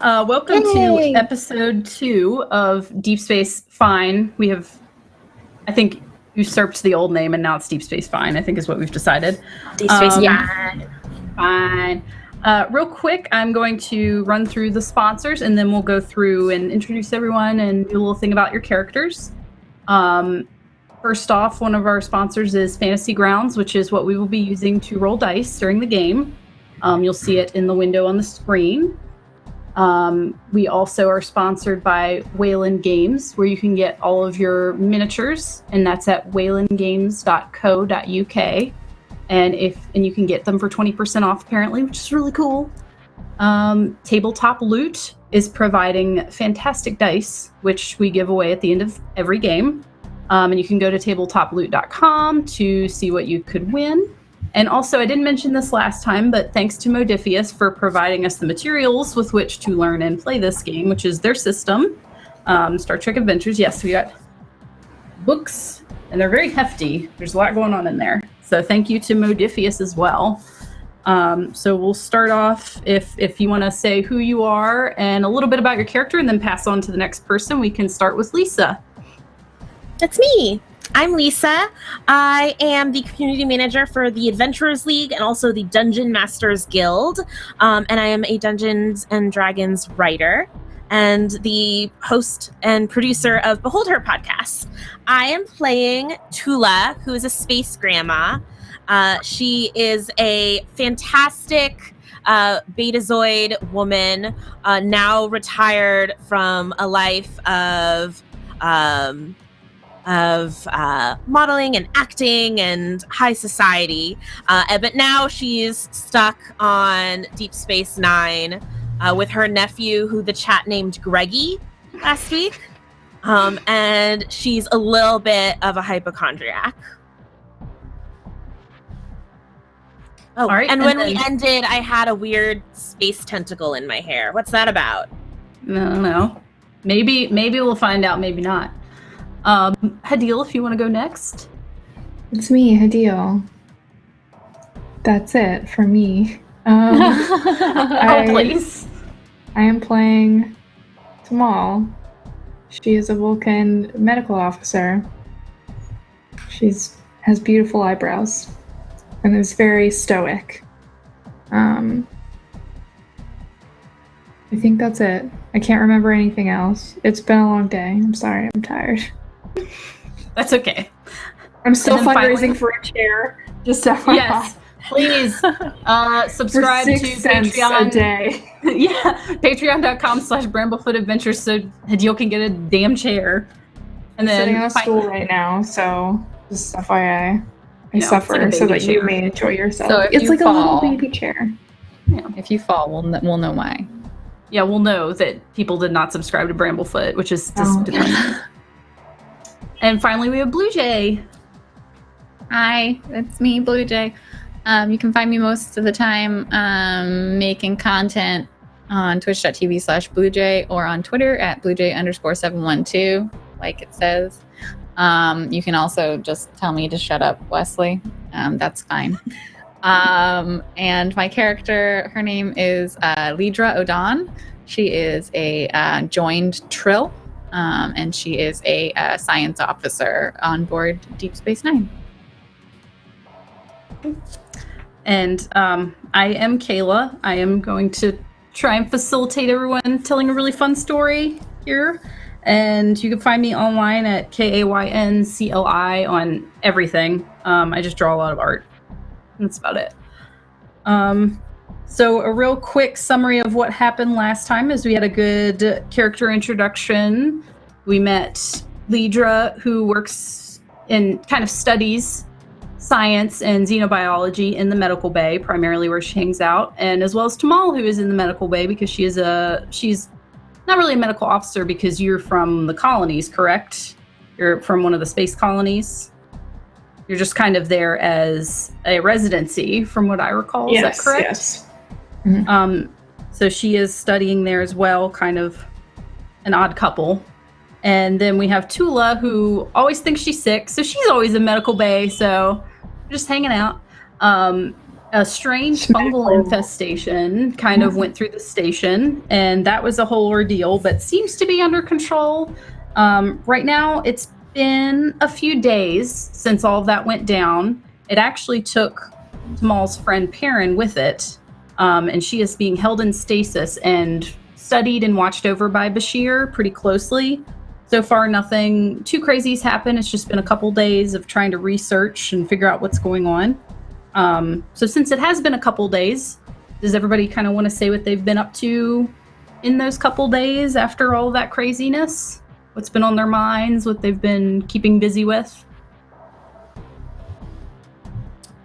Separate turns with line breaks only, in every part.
Welcome to episode 2 of Deep Space Fine. We have, I think, usurped the old name, and now it's Deep Space Fine, I think is what we've decided.
Deep Space
Fine. Real quick, I'm going to run through the sponsors, and then we'll go through and introduce everyone and do a little thing about your characters. First off, one of our sponsors is Fantasy Grounds, which is what we will be using to roll dice during the game. You'll see it in the window on the screen. We also are sponsored by Wayland Games, where you can get all of your miniatures, and that's at waylandgames.co.uk. And you can get them for 20% off, apparently, which is really cool. Tabletop Loot is providing fantastic dice, which we give away at the end of every game. And you can go to tabletoploot.com to see what you could win. And also, I didn't mention this last time, but thanks to Modifius for providing us the materials with which to learn and play this game, which is their system, Star Trek Adventures. Yes, we got books, and they're very hefty. There's a lot going on in there. So thank you to Modifius as well. So we'll start off, if you want to say who you are and a little bit about your character, and then pass on to the next person. We can start with Lisa.
That's me. I'm Lisa. I am the community manager for the Adventurers League and also the Dungeon Masters Guild. And I am a Dungeons and Dragons writer and the host and producer of Behold Her podcast. I am playing Tula, who is a space grandma. She is a fantastic Betazoid woman, now retired from a life of modeling and acting and high society. But now she's stuck on Deep Space Nine with her nephew, who the chat named Greggy last week. And she's a little bit of a hypochondriac. Oh, right, and when we ended, I had a weird space tentacle in my hair. What's that about?
No. Maybe we'll find out, maybe not. Hadil, if you want to go next.
It's me, Hadil. That's it for me.
Please.
I am playing Tamal. She is a Vulcan medical officer. She has beautiful eyebrows and is very stoic. I think that's it. I can't remember anything else. It's been a long day. I'm sorry. I'm tired.
That's okay.
I'm still fundraising for a chair. Just FYI.
Yes, please subscribe to Patreon
a day.
Yeah, patreon.com/BramblefootAdventures so Hadil can get a damn chair. And then
sitting on a stool right now, so just FYI, I suffer so that you may enjoy yourself. So it's like a little baby chair.
Yeah. If you fall, we'll know why.
Yeah, we'll know that people did not subscribe to Bramblefoot, which is just depressing. And finally, we have Blue Jay.
Hi, it's me, Blue Jay. You can find me most of the time making content on twitch.tv/BlueJay or on Twitter at BlueJay_712, like it says. You can also just tell me to shut up, Wesley. That's fine. And my character, her name is Lidra Odan. She is a joined Trill, and she is a science officer on board Deep Space Nine.
And I am Kayla. I am going to try and facilitate everyone telling a really fun story here. And you can find me online at KAYNCLI on everything. I just draw a lot of art. That's about it. So a real quick summary of what happened last time is we had a good character introduction. We met Lidra, who works in kind of studies science and xenobiology in the medical bay, primarily where she hangs out, and as well as Tamal, who is in the medical bay because she's not really a medical officer because you're from the colonies, correct? You're from one of the space colonies. You're just kind of there as a residency, from what I recall. Yes, is that correct?
Yes. Mm-hmm.
So she is studying there as well, kind of an odd couple. And then we have Tula, who always thinks she's sick, so she's always in medical bay, so just hanging out. a strange fungal infestation kind of went through the station, and that was a whole ordeal, but seems to be under control. Right now, it's been a few days since all of that went down. It actually took Tamal's friend Perrin with it, and she is being held in stasis and studied and watched over by Bashir pretty closely. So far, nothing too crazy has happened. It's just been a couple days of trying to research and figure out what's going on. So since it has been a couple days, does everybody kind of want to say what they've been up to in those couple days after all that craziness? What's been on their minds, what they've been keeping busy with?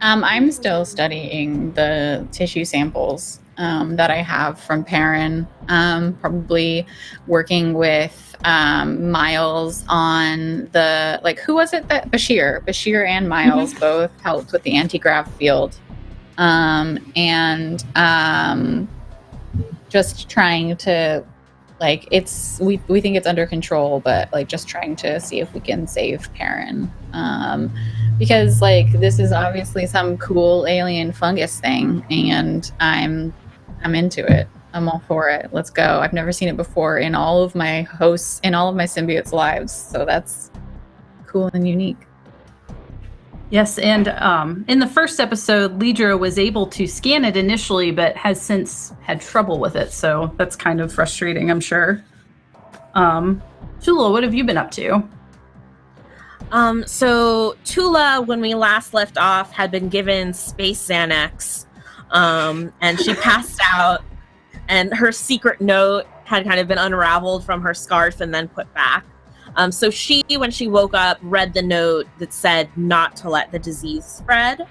I'm still studying the tissue samples that I have from Perrin, probably working with Miles on the, like, who was it that Bashir and Miles both helped with the anti-grav field, and just trying to, like, we think it's under control, but like just trying to see if we can save Perrin, because like this is obviously some cool alien fungus thing, and I'm into it. I'm all for it. Let's go. I've never seen it before in all of my symbiotes' lives, so that's cool and unique.
Yes, and in the first episode, Lidra was able to scan it initially, but has since had trouble with it, so that's kind of frustrating, I'm sure. Tula, what have you been up to?
So Tula, when we last left off, had been given Space Xanax, and she passed out, and her secret note had kind of been unraveled from her scarf and then put back. So she, when she woke up, read the note that said not to let the disease spread.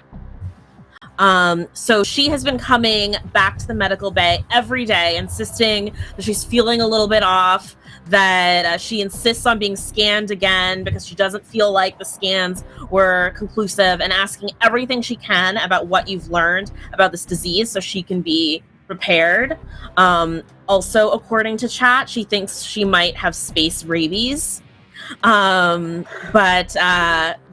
So she has been coming back to the medical bay every day, insisting that she's feeling a little bit off, that she insists on being scanned again because she doesn't feel like the scans were conclusive, and asking everything she can about what you've learned about this disease so she can be prepared. Also, according to chat, she thinks she might have space rabies. But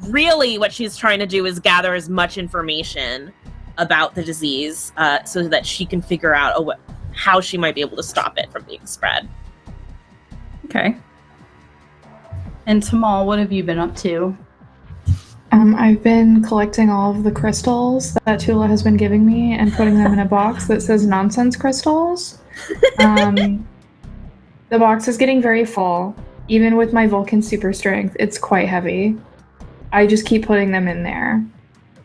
really what she's trying to do is gather as much information about the disease so that she can figure out how she might be able to stop it from being spread.
Okay. And Tamal, what have you been up to?
I've been collecting all of the crystals that Tula has been giving me and putting them in a box that says nonsense crystals. The box is getting very full. Even with my Vulcan super strength, it's quite heavy. I just keep putting them in there.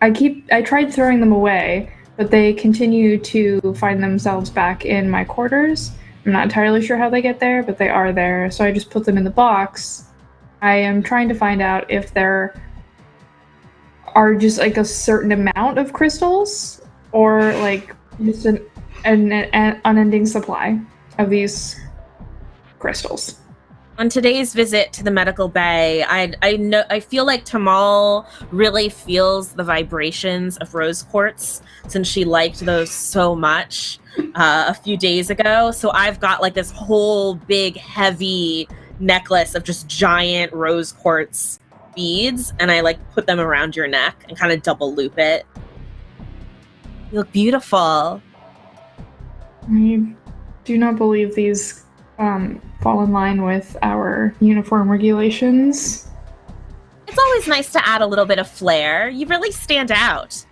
I tried throwing them away, but they continue to find themselves back in my quarters. I'm not entirely sure how they get there, but they are there, so I just put them in the box. I am trying to find out if there are just like a certain amount of crystals, or like just an unending supply of these crystals.
On today's visit to the medical bay, I feel like Tamal really feels the vibrations of rose quartz, since she liked those so much a few days ago. So I've got like this whole big heavy necklace of just giant rose quartz beads, and I like put them around your neck and kind of double loop it. You look beautiful.
I do not believe these fall in line with our uniform regulations.
It's always nice to add a little bit of flair. You really stand out.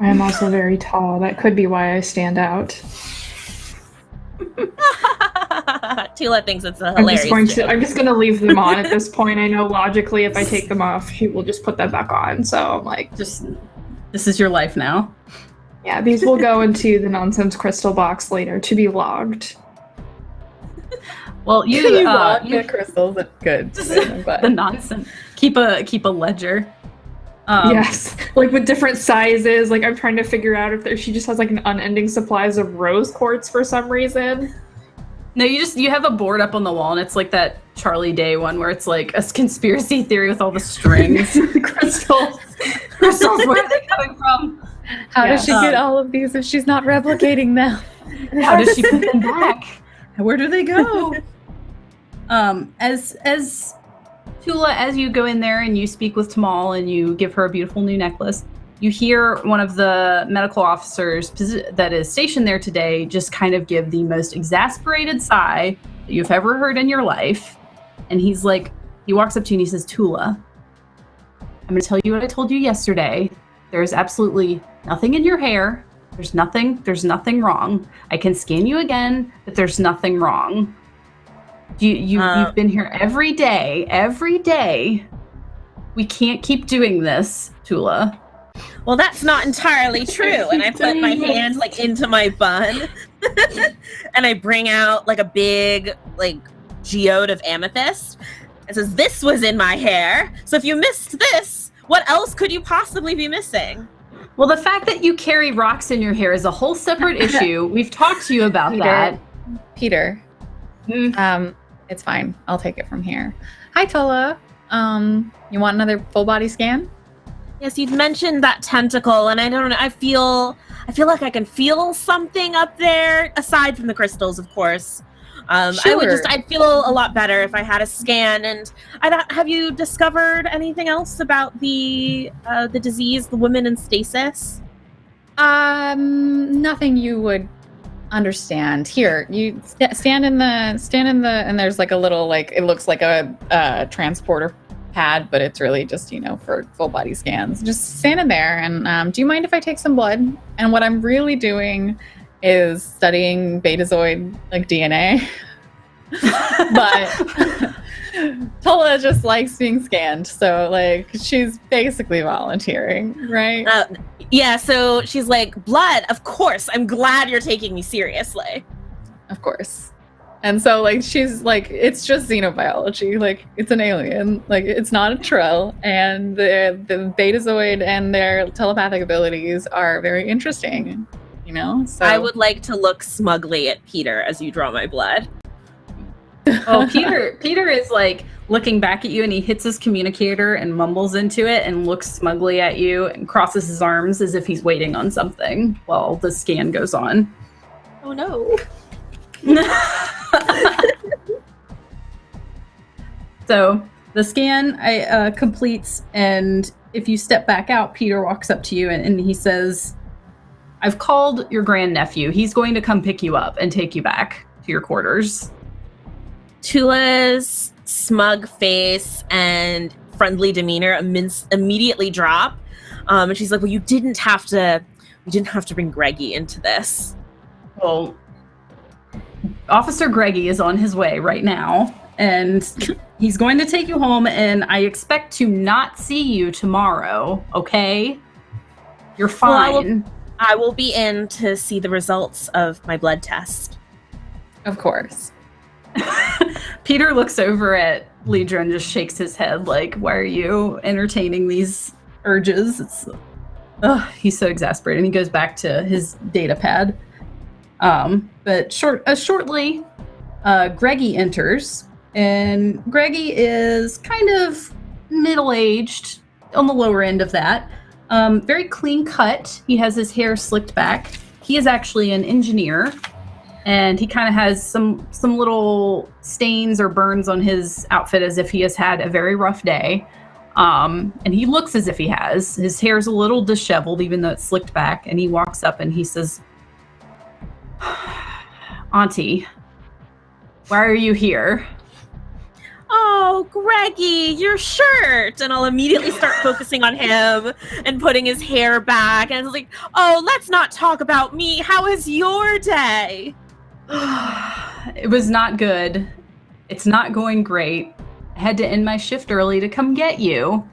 I am also very tall. That could be why I stand out.
Tula thinks it's a hilarious
I'm just going to leave them on at this point. I know logically if I take them off, she will just put them back on. So I'm like,
this is your life now.
Yeah, these will go into the nonsense crystal box later to be logged.
Well, you
log the crystals. That's good.
The nonsense. Keep a ledger.
Yes, like with different sizes. Like I'm trying to figure out if she just has like an unending supplies of rose quartz for some reason.
No, you have a board up on the wall, and it's like that Charlie Day one where it's like a conspiracy theory with all the strings.
Crystals.
Where are they coming from?
How does she get all of these if she's not replicating them?
How does she put them back? Where do they go? As Tula, as you go in there and you speak with Tamal and you give her a beautiful new necklace, you hear one of the medical officers that is stationed there today just kind of give the most exasperated sigh that you've ever heard in your life. And he walks up to you and he says, Tula, I'm going to tell you what I told you yesterday. There is absolutely nothing in your hair. There's nothing wrong. I can scan you again, but there's nothing wrong. You've been here every day. We can't keep doing this, Tula.
Well, that's not entirely true. And I put my hand into my bun and I bring out a big geode of amethyst. It says, this was in my hair. So if you missed this, what else could you possibly be missing?
Well, the fact that you carry rocks in your hair is a whole separate issue. We've talked to you about that.
Peter. It's fine. I'll take it from here. Hi, Tola. You want another full body scan?
Yes, you'd mentioned that tentacle, and I don't know. I feel like I can feel something up there, aside from the crystals, of course.
Sure.
I'd feel a lot better if I had a scan. And have you discovered anything else about the disease, the woman in stasis?
Nothing you would understand. Here, you stand in the, and there's a little it looks like a transporter pad, but it's really just for full body scans. Just stand in there, and do you mind if I take some blood? And what I'm really doing is studying Betazoid DNA. But Tola just likes being scanned, so she's basically volunteering, right?
Yeah, so she's like, blood, of course. I'm glad you're taking me seriously.
Of course. And so she's it's just xenobiology, it's an alien, it's not a Trill, and the Betazoid and their telepathic abilities are very interesting, so
I would like to look smugly at Peter as you draw my blood.
Oh, Peter is looking back at you, and he hits his communicator and mumbles into it and looks smugly at you and crosses his arms as if he's waiting on something while the scan goes on.
Oh no.
So the scan completes, and if you step back out, Peter walks up to you and he says, I've called your grandnephew. He's going to come pick you up and take you back to your quarters.
Tula's smug face and friendly demeanor immediately drop. And she's like, well, you didn't have to bring Greggy into this.
Well, Officer Greggy is on his way right now, and he's going to take you home, and I expect to not see you tomorrow, okay? You're fine.
Well, I will be in to see the results of my blood test.
Of course.
Peter looks over at Lidra and just shakes his head why are you entertaining these urges? He's so exasperated. And he goes back to his data pad. But shortly, Greggy enters, and Greggy is kind of middle-aged, on the lower end of that. Very clean cut. He has his hair slicked back. He is actually an engineer, and he kind of has some little stains or burns on his outfit as if he has had a very rough day. And he looks as if he has. His hair's a little disheveled, even though it's slicked back, and he walks up and he says, Auntie, why are you here?
Oh, Greggy, your shirt. And I'll immediately start focusing on him and putting his hair back. And it's like, oh, let's not talk about me. How is your day?
It was not good. It's not going great. I had to end my shift early to come get you.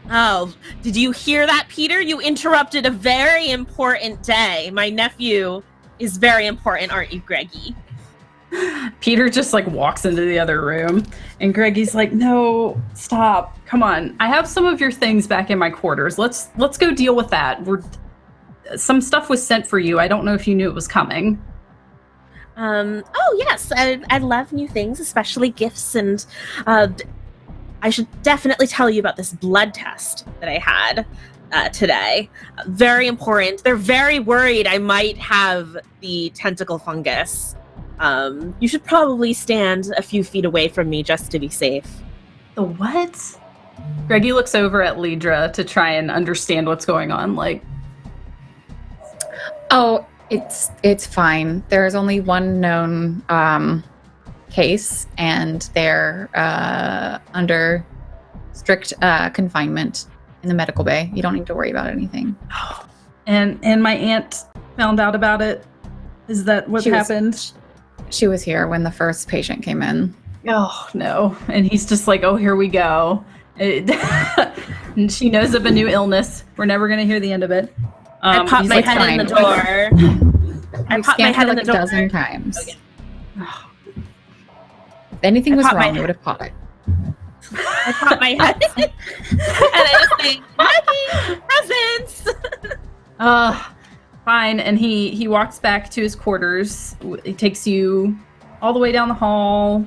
Oh, did you hear that, Peter? You interrupted a very important day. My nephew is very important, aren't you, Greggy?
Peter just walks into the other room, and Greggy's like, no, stop. Come on. I have some of your things back in my quarters. Let's go deal with that. Some stuff was sent for you. I don't know if you knew it was coming.
Oh, yes. I love new things, especially gifts. And I should definitely tell you about this blood test that I had today. Very important. They're very worried I might have the tentacle fungus. You should probably stand a few feet away from me just to be safe.
The what? Greggy looks over at Lidra to try and understand what's going on. Like,
oh, it's fine. There's only one known case, and they're under strict confinement in the medical bay. You don't need to worry about anything.
And my aunt found out about it. Is that what happened?
She was here when the first patient came in.
Oh no! And he's just like, "Oh, here we go." And she knows of a new illness. We're never going to hear the end of it.
I popped my head in the door. I popped my head in the door
a dozen times. Okay. If anything was wrong, I would have caught it.
I popped my head and I just say, "Maggie, presents."
Fine. And he walks back to his quarters. He takes you all the way down the hall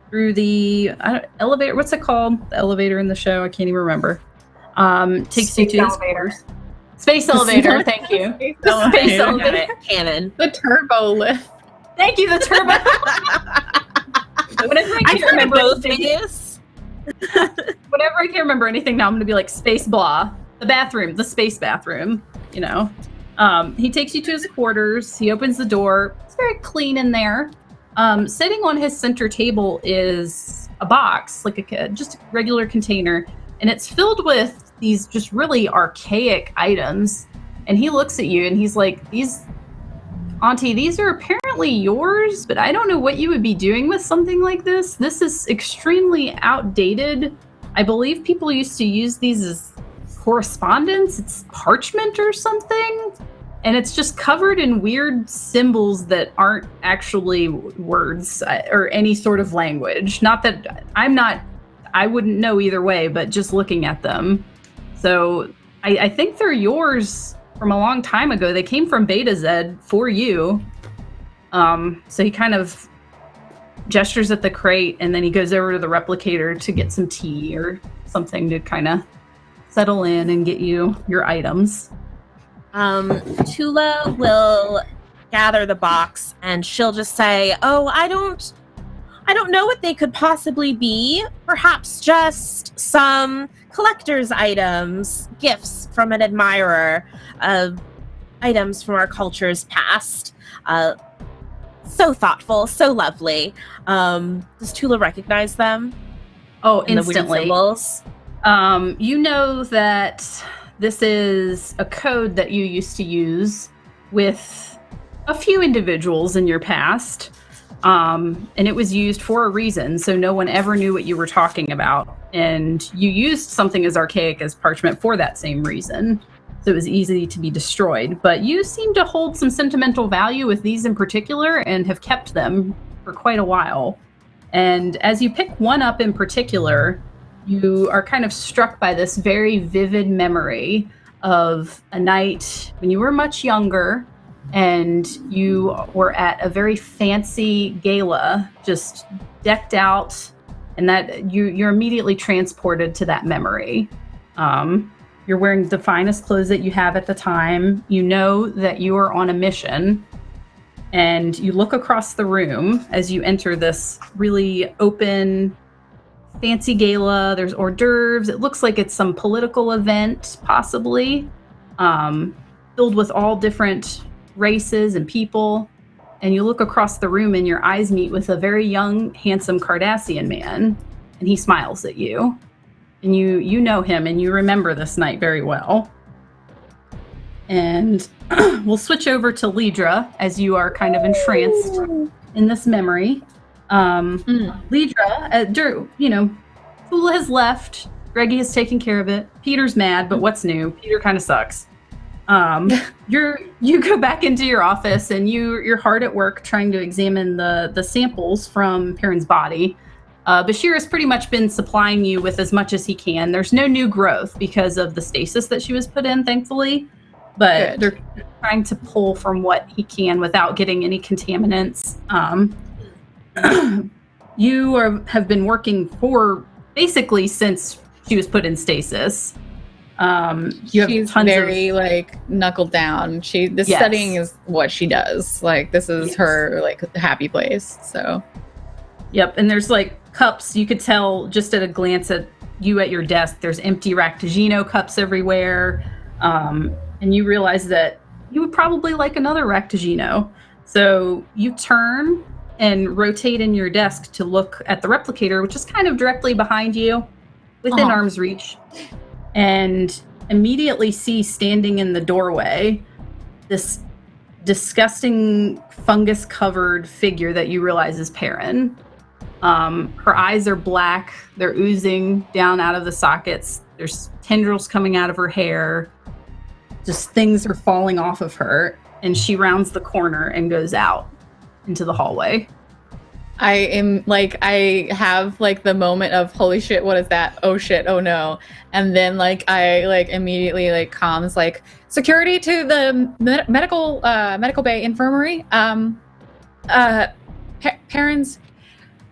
through the elevator. What's it called? The elevator in the show. I can't even remember. Takes
Space
you to
elevator.
Space elevator. Thank you. The space elevator.
Cannon.
The turbo lift.
Thank you. The turbo. Whenever I can't remember
this.
Whenever I can't remember anything now, I'm going to be like space blah. The bathroom. The space bathroom. You know. He takes you to his quarters. He opens the door. It's very clean in there. Sitting on his center table is a box, like just a regular container, and it's filled with these just really archaic items. And he looks at you and he's like, Auntie, these are apparently yours, but I don't know what you would be doing with something like this. This is extremely outdated. I believe people used to use these as correspondence. It's parchment or something. And it's just covered in weird symbols that aren't actually words or any sort of language. Not that I wouldn't know either way, but just looking at them. So I think they're yours from a long time ago. They came from Beta Z for you. So he kind of gestures at the crate, and then he goes over to the replicator to get some tea or something to kind of settle in and get you your items.
Tula will gather the box and she'll just say, "Oh, I don't know what they could possibly be. Perhaps just some collector's items, gifts from an admirer, items from our culture's past." So thoughtful, so lovely. Does Tula recognize them?
Oh,
in
instantly.
The weird symbols?
You know that this is a code that you used to use with a few individuals in your past. And it was used for a reason, so no one ever knew what you were talking about. And you used something as archaic as parchment for that same reason, so it was easy to be destroyed. But you seem to hold some sentimental value with these in particular and have kept them for quite a while. And as you pick one up in particular, you are kind of struck by this very vivid memory of a night when you were much younger and you were at a very fancy gala, just decked out, and that you're immediately transported to that memory. You're wearing the finest clothes that you have at the time. You know that you are on a mission, and you look across the room as you enter this really open, fancy gala. There's hors d'oeuvres. It looks like it's some political event, possibly, filled with all different races and people. And you look across the room and your eyes meet with a very young, handsome Cardassian man, and he smiles at you. And you know him and you remember this night very well. And we'll switch over to Lidra as you are kind of entranced in this memory. Lidra, Tula has left. Greggy has taken care of it. Peter's mad, but what's new? Peter kind of sucks. You go back into your office and you're hard at work trying to examine the samples from Perrin's body. Bashir has pretty much been supplying you with as much as he can. There's no new growth because of the stasis that she was put in, thankfully. But they're trying to pull from what he can without getting any contaminants. You have been working for basically since she was put in stasis.
She's very knuckled down. Studying is what she does. This is her happy place. So,
yep. And there's cups. You could tell just at a glance at you at your desk, there's empty Ractigino cups everywhere. And you realize that you would probably like another Ractigino. So you turn and rotate in your desk to look at the replicator, which is kind of directly behind you, within arm's reach, and immediately see standing in the doorway this disgusting fungus-covered figure that you realize is Perrin. Her eyes are black. They're oozing down out of the sockets. There's tendrils coming out of her hair. Just things are falling off of her. And she rounds the corner and goes out into the hallway.
I have like the moment of holy shit, what is that? Oh shit, oh no. And then like I like immediately like comms like security to the medical bay infirmary. Parents,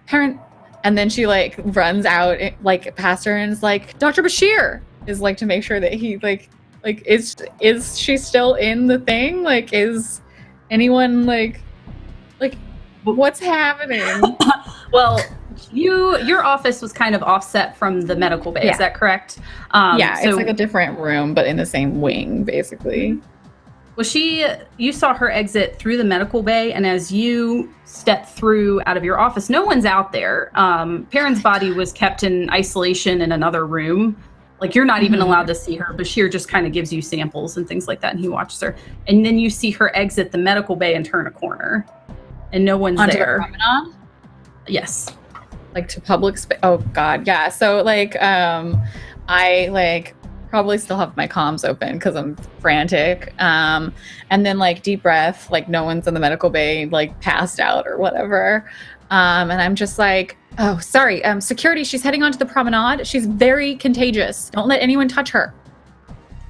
and then she like runs out like past her and is like, Dr. Bashir is like to make sure that he like is she still in the thing? Like is anyone like what's happening?
Well, your office was kind of offset from the medical bay.
Yeah.
Is that correct?
So
so
it's like a different room, but in the same wing, basically.
well, you saw her exit through the medical bay, and as you step through out of your office, no one's out there. Perrin's body was kept in isolation in another room. Like you're not even allowed to see her. Bashir just kind of gives you samples and things like that, and he watches her. And then you see her exit the medical bay and turn a corner. And no one's
Onto
there.
the promenade?
Yes.
Like to public space. Oh god, yeah. So like I like probably still have my comms open because I'm frantic. And then like deep breath, like no one's in the medical bay, like passed out or whatever. And I'm just like, oh sorry, security, she's heading onto the promenade. She's very contagious. Don't let anyone touch her.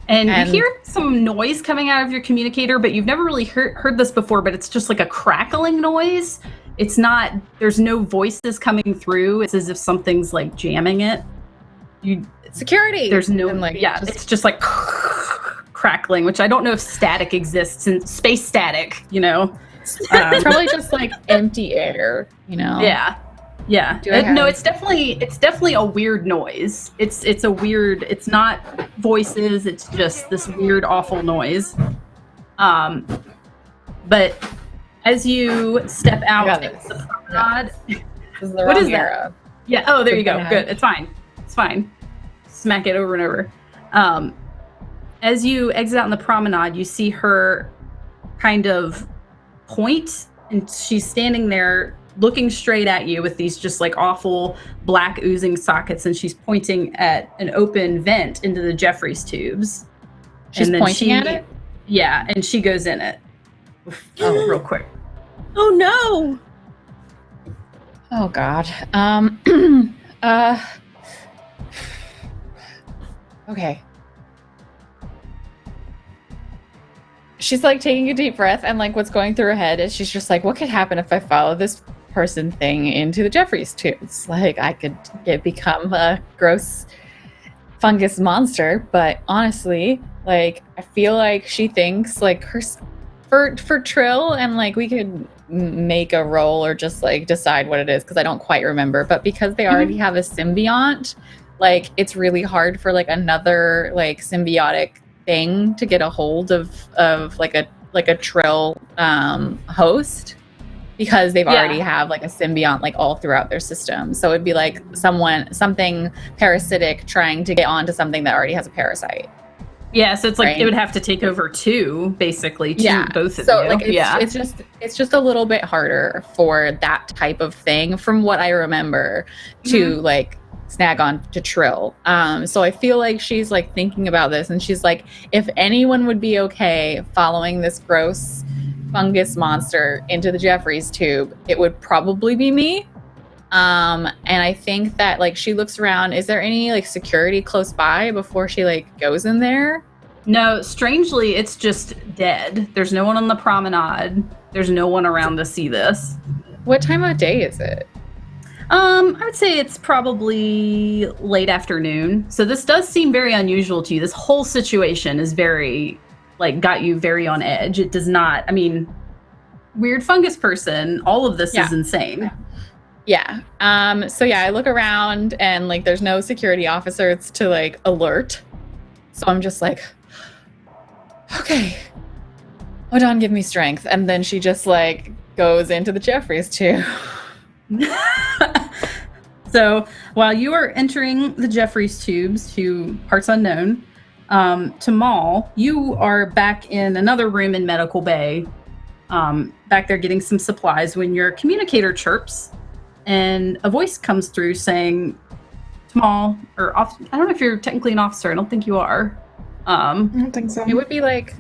And you hear some noise coming out of your communicator, but you've never really heard this before, but it's just like a crackling noise. It's not, there's no voices coming through. It's as if something's like jamming it.
Security!
There's no, it's just like crackling, which I don't know if static exists in space static, you know?
It's probably just like empty air, you know?
Yeah. Yeah. No, it's definitely a weird noise. It's a weird, it's not voices, it's just this weird, awful noise. But as you step out the promenade, what is that? Yeah, oh, there you go. Good. It's fine. It's fine. Smack it over and over. As you exit out in the promenade, you see her kind of point, and she's standing there looking straight at you with these just like awful black oozing sockets, and she's pointing at an open vent into the Jeffries tubes.
She's pointing at it?
Yeah, and she goes in it. Oh, real quick.
Oh no!
Oh god. Okay. She's like taking a deep breath, and like what's going through her head is she's just like, what could happen if I follow this person thing into the Jeffries tubes? Like I could become a gross fungus monster, but honestly, like I feel like she thinks like her for Trill, and like we could make a roll or just like decide what it is because I don't quite remember, but because they already have a symbiont, like it's really hard for like another like symbiotic thing to get a hold of like a Trill host, because they've already have like a symbiont like all throughout their system. So it'd be like something parasitic trying to get onto something that already has a parasite.
Yeah, so it's like it would have to take over two, basically, both of you.
So like it's just a little bit harder for that type of thing, from what I remember, to like snag on to Trill. So I feel like she's like thinking about this, and she's like, if anyone would be okay following this gross fungus monster into the Jeffries tube, it would probably be me. And I think that like she looks around, is there any like security close by before she like goes in there?
No, strangely, it's just dead. There's no one on the promenade. There's no one around to see this.
What time of day is it?
I would say it's probably late afternoon. So this does seem very unusual to you. This whole situation is very, like, got you very on edge. It does not, I mean, weird fungus person, all of this is insane.
Yeah. So yeah, I look around and like there's no security officers to like alert. So I'm just like, okay. Odon, give me strength. And then she just like goes into the Jeffries too.
So while you are entering the Jeffries tubes to parts unknown, Tamal, you are back in another room in Medical Bay, back there getting some supplies when your communicator chirps and a voice comes through saying, Tamal, or I don't know if you're technically an officer. I don't think you are.
I don't think so.
It would be like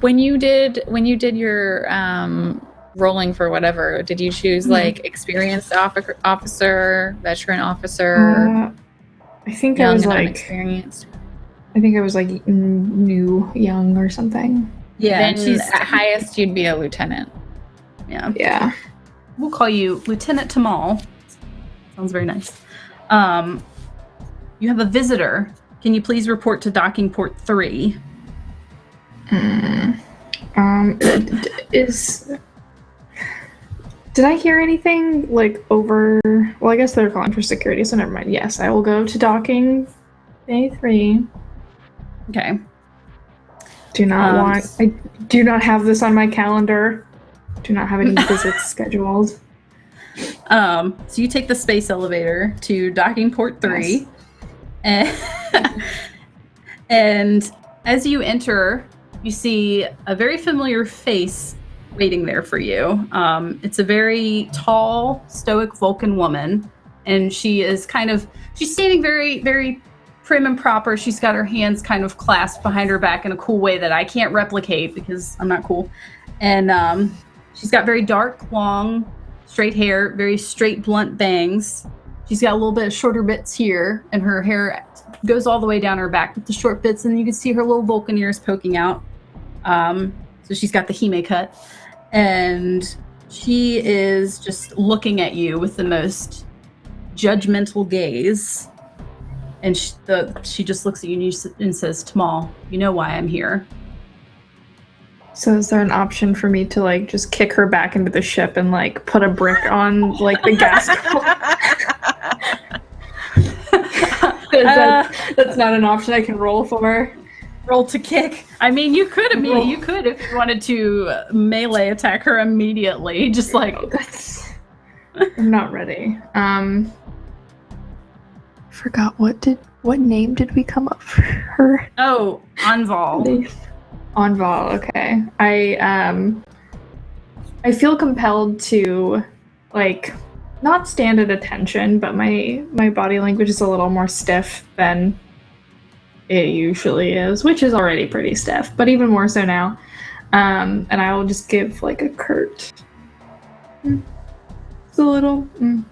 when you did your rolling for whatever, did you choose like experienced officer, veteran officer?
I think
young
I was
and
like
unexperienced.
I think I was like new, young, or something.
Yeah,
Then
she's
at highest you'd be a lieutenant.
yeah.
Yeah.
We'll call you Lieutenant Tamal. Sounds very nice. You have a visitor. Can you please report to docking port 3?
Did I hear anything like over? Well, I guess they're calling for security, so never mind. Yes, I will go to docking bay 3.
Okay.
I do not have this on my calendar. Do not have any visits scheduled.
So you take the space elevator to docking port 3. Yes. And as you enter, you see a very familiar face waiting there for you. It's a very tall, stoic Vulcan woman, and she's standing very, very prim and proper. She's got her hands kind of clasped behind her back in a cool way that I can't replicate because I'm not cool. And she's got very dark, long, straight hair, very straight, blunt bangs. She's got a little bit of shorter bits here, and her hair goes all the way down her back with the short bits, and you can see her little Vulcan ears poking out. So she's got the Hime cut, and she is just looking at you with the most judgmental gaze. And she just looks at you and says, Tamal, you know why I'm here.
So is there an option for me to like just kick her back into the ship and like put a brick on like the gas? That's not an option I can roll for.
Roll to kick. I mean, you could if you wanted to melee attack her immediately. Just like
I'm not ready. Forgot what name did we come up for her?
Oh, Anval.
Anval, okay. I feel compelled to like not stand at attention, but my body language is a little more stiff than it usually is, which is already pretty stiff, but even more so now. And I will just give like a curt, just a little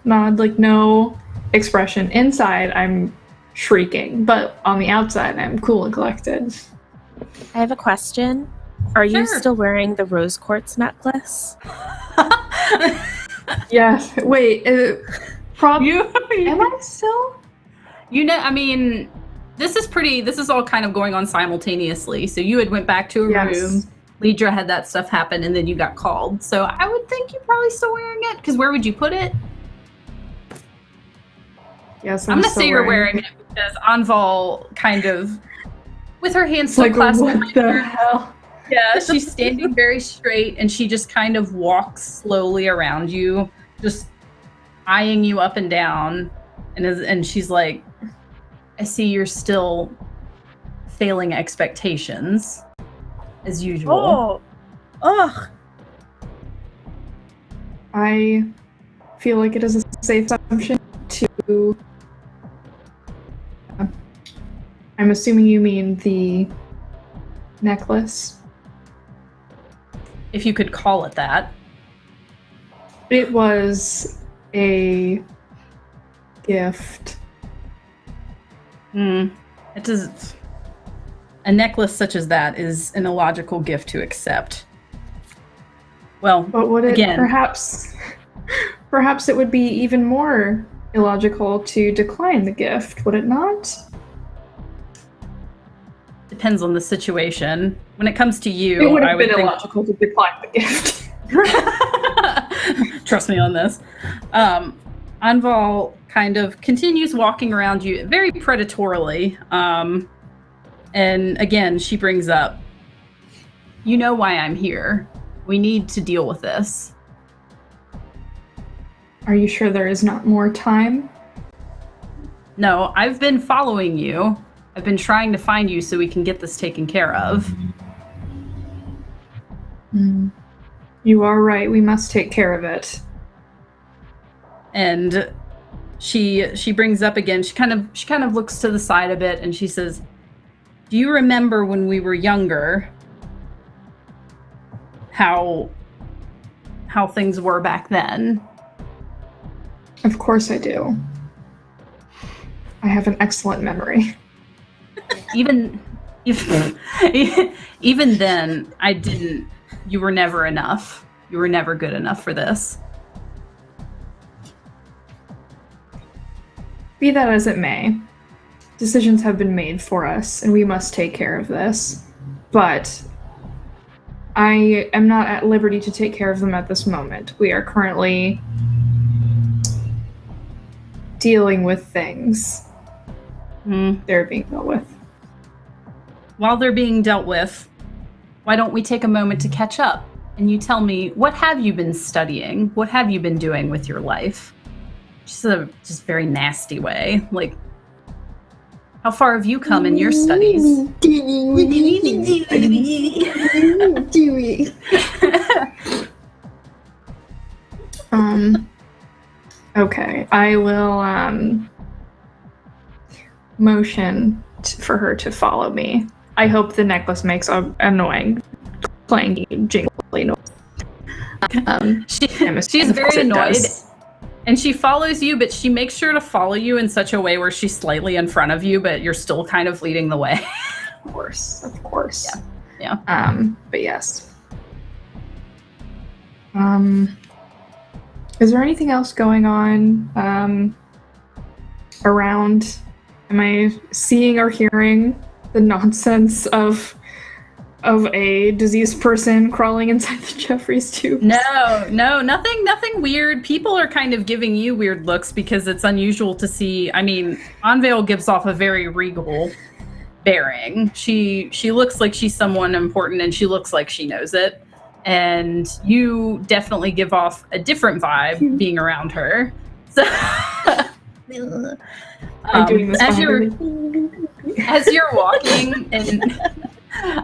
nod, like no expression. Inside, I'm shrieking, but on the outside, I'm cool and collected.
I have a question. Are you
Sure.
still wearing the rose quartz necklace?
Yes. Wait. Am I still?
You know, I mean, this is all kind of going on simultaneously. So you had went back to a room. Lidra had that stuff happen, and then you got called. So I would think you're probably still wearing it, because where would you put it?
Yes,
I'm gonna say you're wearing it because Anval kind of, with her hands so clasped behind her.
Hell?
Yeah, she's standing very straight, and she just kind of walks slowly around you, just eyeing you up and down, and she's like, I see you're still failing expectations, as usual.
Ugh.
I feel like it is a safe assumption to... I'm assuming you mean the necklace.
If you could call it that.
It was a gift.
It does. A necklace such as that is an illogical gift to accept. Well,
But would it
again,
perhaps it would be even more illogical to decline the gift, would it not?
depends on the situation. When it comes to you,
It would
I
have
would
been
think
illogical to decline the gift.
trust me on this. Anval kind of continues walking around you very predatorily. And again, she brings up, you know why I'm here. We need to deal with this.
Are you sure there is not more time?
No, I've been following you. I've been trying to find you so we can get this taken care of.
You are right. We must take care of it.
And she brings up again. She kind of looks to the side a bit, and she says, "Do you remember when we were younger? How things were back then?"
Of course I do. I have an excellent memory.
Even then, I didn't. You were never enough. You were never good enough for this.
Be that as it may, decisions have been made for us, and we must take care of this. But I am not at liberty to take care of them at this moment. We are currently dealing with things. They're being dealt with.
While they're being dealt with, why don't we take a moment to catch up? And you tell me, what have you been studying? What have you been doing with your life? Just very nasty way. Like, how far have you come in your studies?
Okay, I will motion for her to follow me. I hope the necklace makes an annoying clangy jingly noise.
She's very annoyed, and she follows you, but she makes sure to follow you in such a way where she's slightly in front of you, but you're still kind of leading the way.
Of course.
Yeah.
But yes. Is there anything else going on around? Am I seeing or hearing the nonsense of a diseased person crawling inside the Jeffries tube?
No, nothing weird. People are kind of giving you weird looks because it's unusual to see. I mean, Anvale gives off a very regal bearing. She looks like she's someone important, and she looks like she knows it. And you definitely give off a different vibe being around her. So as you're walking, and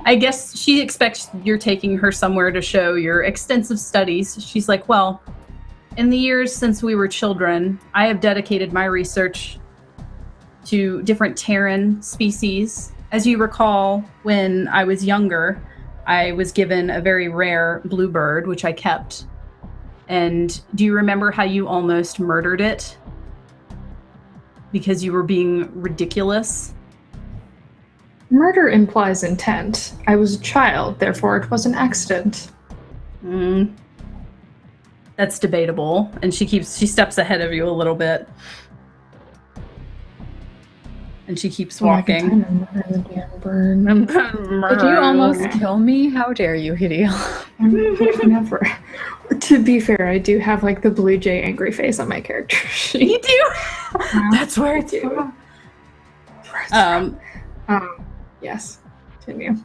I guess she expects you're taking her somewhere to show your extensive studies. She's like, well, in the years since we were children, I have dedicated my research to different Terran species. As you recall, when I was younger, I was given a very rare bluebird, which I kept. And do you remember how you almost murdered it? Because you were being ridiculous?
Murder implies intent. I was a child, therefore it was an accident.
That's debatable. And she steps ahead of you a little bit. And she keeps walking.
Did you almost kill me? How dare you, Hideo?
Never. To be fair, I do have like the blue jay angry face on my character sheet.
You do? That's where it's from.
Yes. Continue.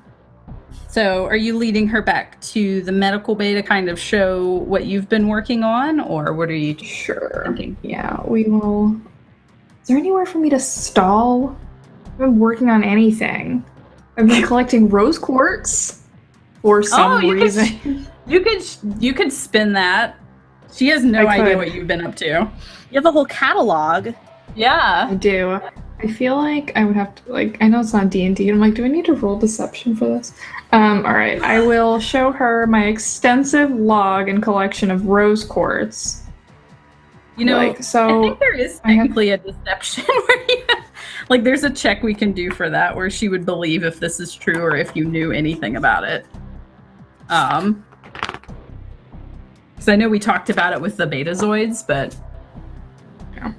So are you leading her back to the medical bay to kind of show what you've been working on, or what are you thinking?
Yeah, we will. Is there anywhere for me to stall? I've been working on anything. I've been collecting rose quartz for some reason.
You could spin that. She has no idea what you've been up to.
You have a whole catalog.
Yeah.
I do. I feel like I would have to, like, I know it's not D&D. I'm like, do I need to roll deception for this? All right. I will show her my extensive log and collection of rose quartz.
You know,
like, so
I think there is technically a deception where like, there's a check we can do for that where she would believe if this is true or if you knew anything about it. Because I know we talked about it with the Betazoids, but
yeah.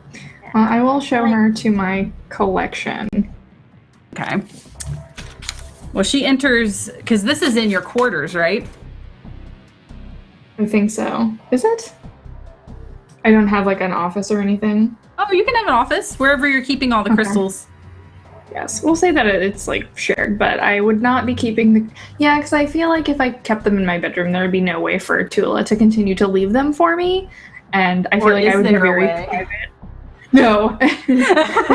Well, I will show her to my collection.
Okay. Well, she enters because this is in your quarters, right?
I think so. Is it? I don't have like an office or anything.
Oh, you can have an office wherever you're keeping all the
Okay.
crystals.
Yes, we'll say that it's like shared, but I would not be keeping the. Yeah, because I feel like if I kept them in my bedroom, there would be no way for Tula to continue to leave them for me, and I feel like I would be very private. No, it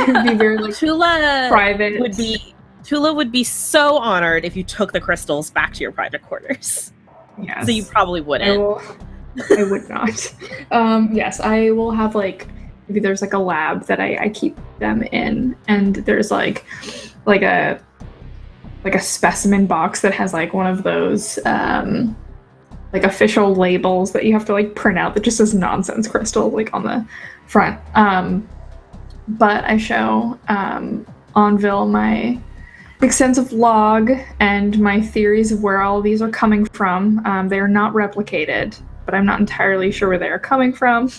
would be very like private.
Tula would be so honored if you took the crystals back to your private quarters.
Yes.
So you probably wouldn't.
I would not. Yes, I will have like maybe there's like a lab that I keep them in, and there's like a specimen box that has like one of those like official labels that you have to like print out that just says nonsense crystal like on the front. But I show Anvil my extensive log and my theories of where all of these are coming from. They are not replicated, but I'm not entirely sure where they are coming from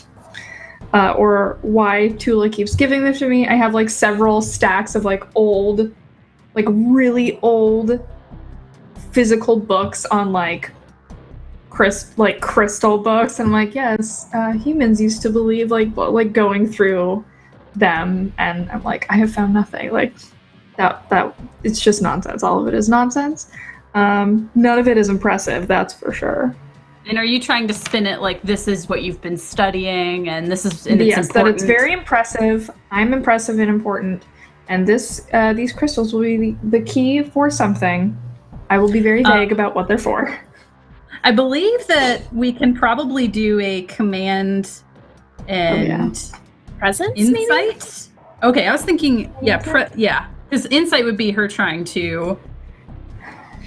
or why Tula keeps giving them to me. I have like several stacks of like old, like really old physical books on like crystal books, and I'm like, yes, humans used to believe like going through them, and I'm like, I have found nothing. Like that it's just nonsense. All of it is nonsense. None of it is impressive, that's for sure.
And are you trying to spin it like this is what you've been studying and this is and
yes,
it's important?
That it's very impressive. I'm impressive and important, and these crystals will be the key for something. I will be very vague about what they're for.
I believe that we can probably do a command and
Presence,
insight.
maybe?
Okay, I was thinking, because insight would be her trying to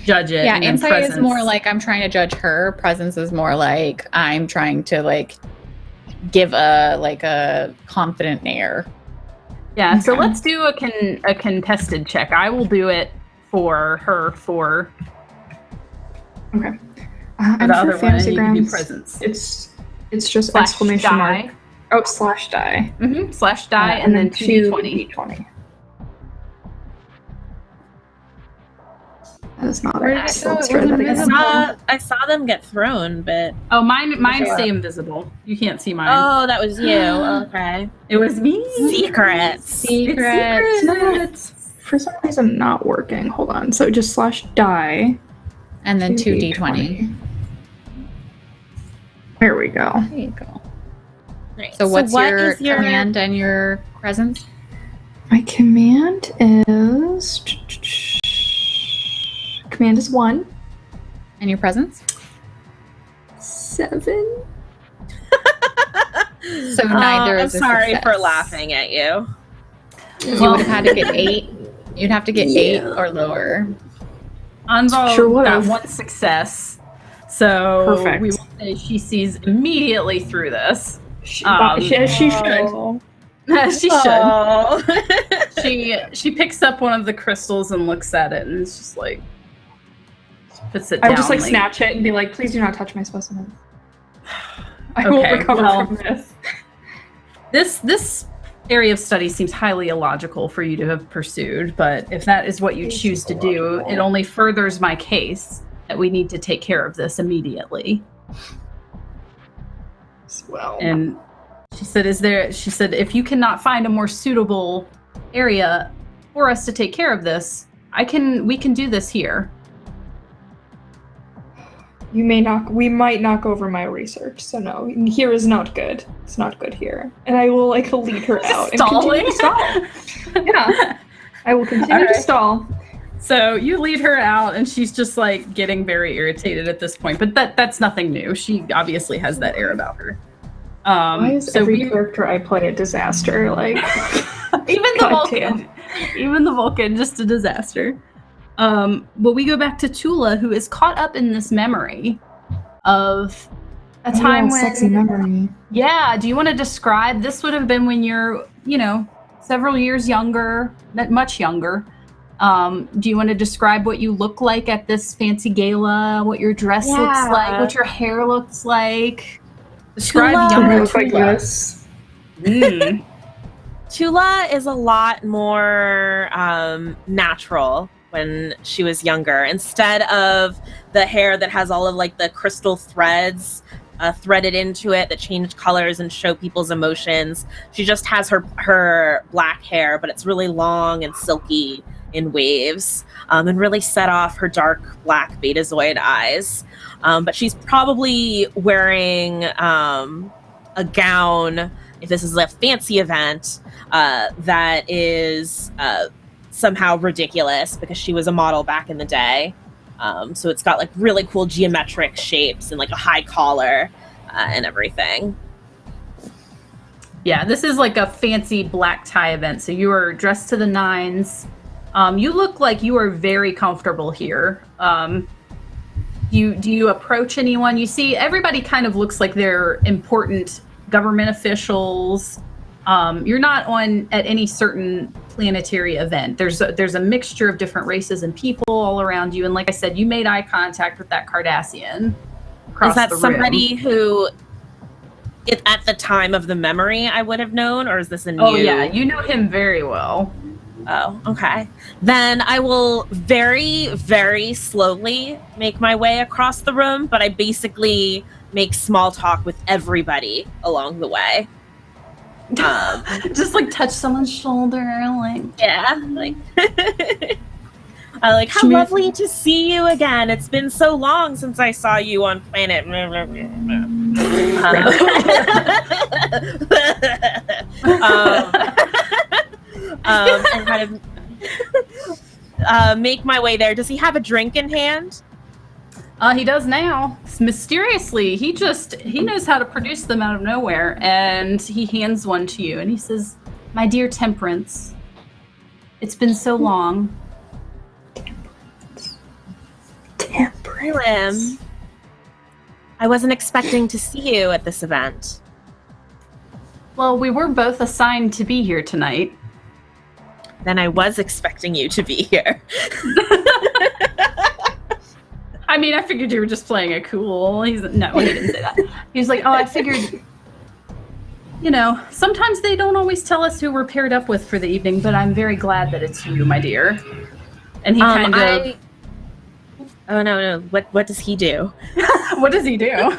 judge it.
Yeah,
and then
insight
presence
is more like I'm trying to judge her. Presence is more like I'm trying to like give a confident air.
Yeah, so
Okay.
let's do a contested check. I will do it for her for
Okay.
the
I'm
other
sure
one, and you can do
Fantasygrams.
presence.
It's just
Slash
exclamation
die.
mark. Oh, slash die.
Slash die, and then 2d20.
2d20. That is not
Where
it.
did it
So
go?
let's
It
try
was
that again.
invisible. I saw them get thrown, but
Oh, mine
Sure.
stay invisible. You can't see mine.
oh, that was you. Okay.
It was me.
Secrets.
Secrets.
No, it's for some reason not working. Hold on. So just slash die.
And then 2d20.
There we go.
There you go.
Right.
So what's
what
your
is your
command and your presence?
My command is 1.
And your presence?
7.
So neither
I'm
is a
sorry for
success.
laughing at you.
You would have had to get 8. You'd have to get 8 or lower.
Anvil
Sure would
got
have.
1 success. So
Perfect.
we will say she sees immediately through this.
She
She should. She should.
Oh.
She picks up one of the crystals and looks at it and is just like puts it
I
down.
would just like snatch it and be like, please do not touch my specimen. I won't
Okay,
recover
well,
from this.
This area of study seems highly illogical for you to have pursued, but if that is what you
It's
choose to do,
illogical.
it only furthers my case that we need to take care of this immediately.
Well,
And she said, if you cannot find a more suitable area for us to take care of this, we can do this here.
we might knock over my research, so no, here is not good. It's not good here. And I will like lead her out and continue to stall. Yeah. I will continue to stall.
So you lead her out, and she's just like getting very irritated at this point. But that's nothing new. She obviously has that air about her.
Why is every character I play a disaster? Like
even the
Goddamn.
Vulcan, just a disaster. But we go back to Tula, who is caught up in this memory of a time when
sexy memory.
Yeah, do you want to describe? This would have been when you're, several years younger, not much younger. Do you want to describe what you look like at this fancy gala, what your dress looks like, what your hair looks like? Describe
Tula.
younger
Look like
Tula.
this.
Mm.
Tula is a lot more natural when she was younger. Instead of the hair that has all of like the crystal threads threaded into it that change colors and show people's emotions. She just has her black hair, but it's really long and silky in waves, and really set off her dark black Betazoid eyes. But she's probably wearing a gown, if this is a fancy event, that is somehow ridiculous because she was a model back in the day. So it's got like really cool geometric shapes and like a high collar and everything.
Yeah, this is like a fancy black tie event. So you are dressed to the nines. You look like you are very comfortable here. Do you approach anyone? You see everybody kind of looks like they're important government officials. You're not at any certain planetary event. There's a mixture of different races and people all around you. And like I said, you made eye contact with that Cardassian across the room.
Is that somebody who, at the time of the memory, I would have known, or is this a new?
Oh yeah, you know him very well.
Oh, okay. Then I will very, very slowly make my way across the room, but I basically make small talk with everybody along the way.
Just like touch someone's shoulder, like
yeah, like how lovely to see you again. It's been so long since I saw you on planet. And kind of make my way there. Does he have a drink in hand?
He does now. Mysteriously, he knows how to produce them out of nowhere, and he hands one to you, and he says, "My dear Temperance, it's been so long."
Temperance. I wasn't expecting to see you at this event.
Well, we were both assigned to be here tonight.
Then I was expecting you to be here.
I mean, I figured you were just playing it cool. No, he didn't say that. He was like, "Oh, I figured, sometimes they don't always tell us who we're paired up with for the evening, but I'm very glad that it's you, my dear." And he kind of...
Oh, no. What does he do?
What does he do?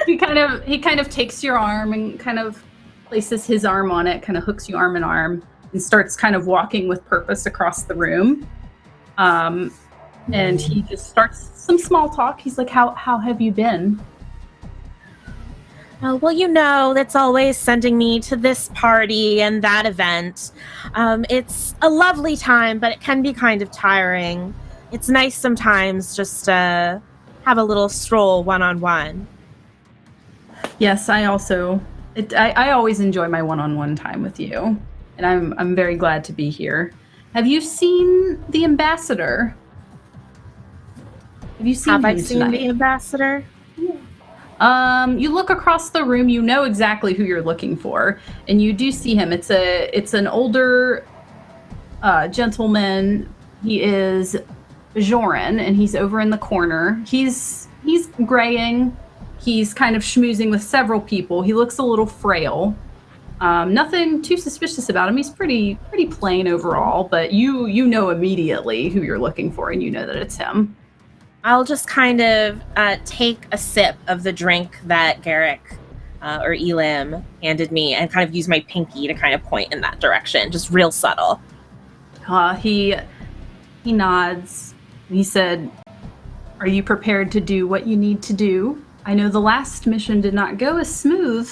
He kind of takes your arm and kind of places his arm on it, kind of hooks you arm in arm, and starts kind of walking with purpose across the room. And he just starts some small talk. He's like, how have you been?
Oh, well, that's always sending me to this party and that event. It's a lovely time, but it can be kind of tiring. It's nice sometimes just to have a little stroll one-on-one.
Yes, I always enjoy my one-on-one time with you, and I'm very glad to be here. Have you seen the ambassador? Have you seen him
Have I seen
tonight?
the ambassador?
You look across the room, you know exactly who you're looking for, and you do see him. It's an older gentleman. He is Joran, and he's over in the corner. He's graying. He's kind of schmoozing with several people. He looks a little frail. Nothing too suspicious about him. He's pretty plain overall, but you know immediately who you're looking for, and you know that it's him.
I'll just kind of take a sip of the drink that Garrick or Elam handed me and kind of use my pinky to kind of point in that direction, just real subtle.
He nods. He said, "Are you prepared to do what you need to do? I know the last mission did not go as smooth."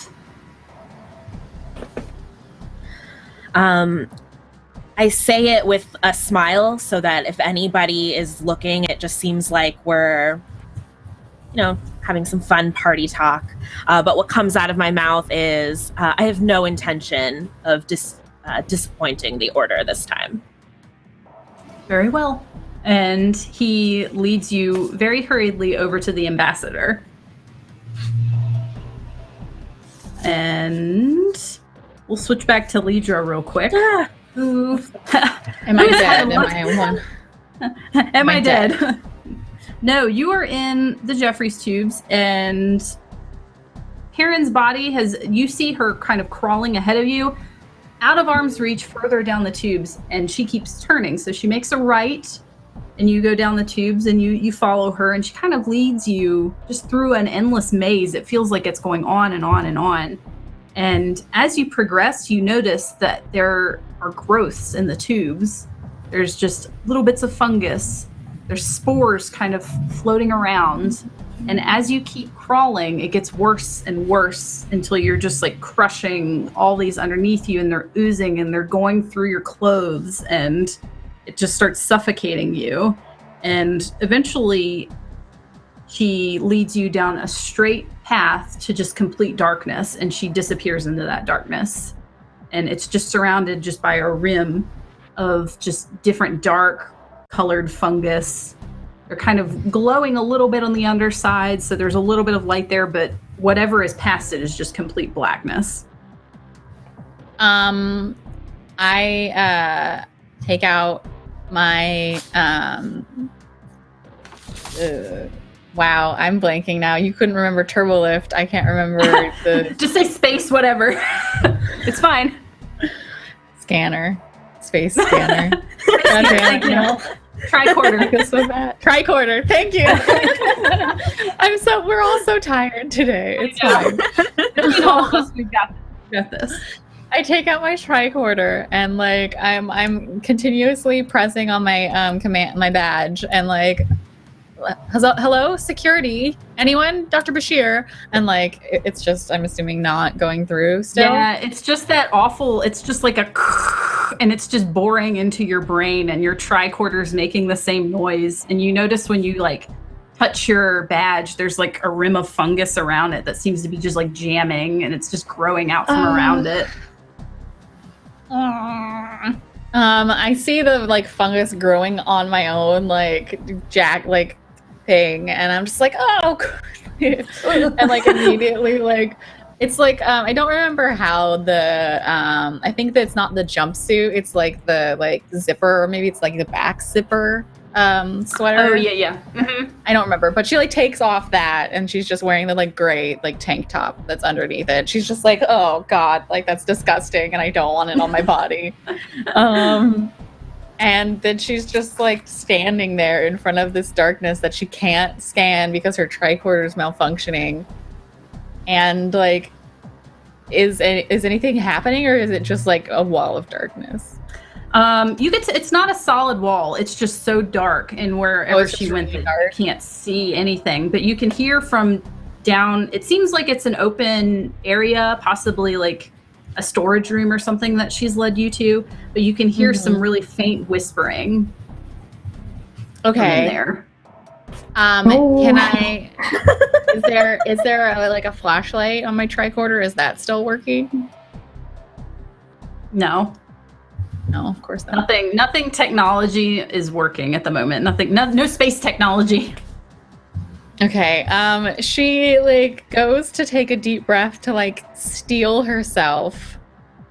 I say it with a smile so that if anybody is looking, it just seems like we're, having some fun party talk. But what comes out of my mouth is, I have no intention of disappointing the Order this time.
Very well. And he leads you very hurriedly over to the ambassador. And we'll switch back to Lidra real quick.
Am I dead?
Am I dead? No, you are in the Jeffries tubes, and Karen's body you see her kind of crawling ahead of you, out of arm's reach, further down the tubes, and she keeps turning. So she makes a right, and you go down the tubes and you follow her, and she kind of leads you just through an endless maze. It feels like it's going on and on and on. And as you progress, you notice that there are growths in the tubes. There's just little bits of fungus. There's spores kind of floating around. And as you keep crawling, it gets worse and worse until you're just like crushing all these underneath you, and they're oozing and they're going through your clothes, and it just starts suffocating you. And eventually she leads you down a straight path to just complete darkness, and she disappears into that darkness. And it's just surrounded just by a rim of just different dark colored fungus. They're kind of glowing a little bit on the underside, so there's a little bit of light there, but whatever is past it is just complete blackness.
I take out my wow, I'm blanking now. You couldn't remember turbo lift. I can't remember the
Just say space whatever. It's fine.
scanner. Space scanner. God damn it, no.
Tricorder.
So bad. Tricorder. Thank you. We're all so tired today. It's fine.
We've got this.
I take out my tricorder and like I'm continuously pressing on my my badge and like, hello security, anyone, Dr. Bashir, and like it's just, I'm assuming, not going through still.
Yeah, it's just that awful, it's just like a and it's just boring into your brain, and your tricorder's making the same noise. And you notice when you like touch your badge, there's like a rim of fungus around it that seems to be just like jamming, and it's just growing out from around it.
I see the like fungus growing on my own like thing, and I'm just like, oh and like immediately like it's like I don't remember how the I think that it's not the jumpsuit, it's like the like zipper, or maybe it's like the back zipper sweater.
Oh yeah. Mm-hmm.
I don't remember, but she like takes off that, and she's just wearing the like gray like tank top that's underneath it. She's just like, oh god, like that's disgusting, and I don't want it on my body. And then she's just like standing there in front of this darkness that she can't scan because her tricorder is malfunctioning. And like, is anything happening, or is it just like a wall of darkness?
You get to, it's not a solid wall. It's just so dark, and wherever she went, you can't see anything. But you can hear from down. It seems like it's an open area, possibly like a storage room or something that she's led you to. But you can hear some really faint whispering.
Okay.
In there.
Can I? Is there like a flashlight on my tricorder? Is that still working?
No.
No, of course not.
Nothing technology is working at the moment. No space technology.
Okay. She like goes to take a deep breath to like steel herself,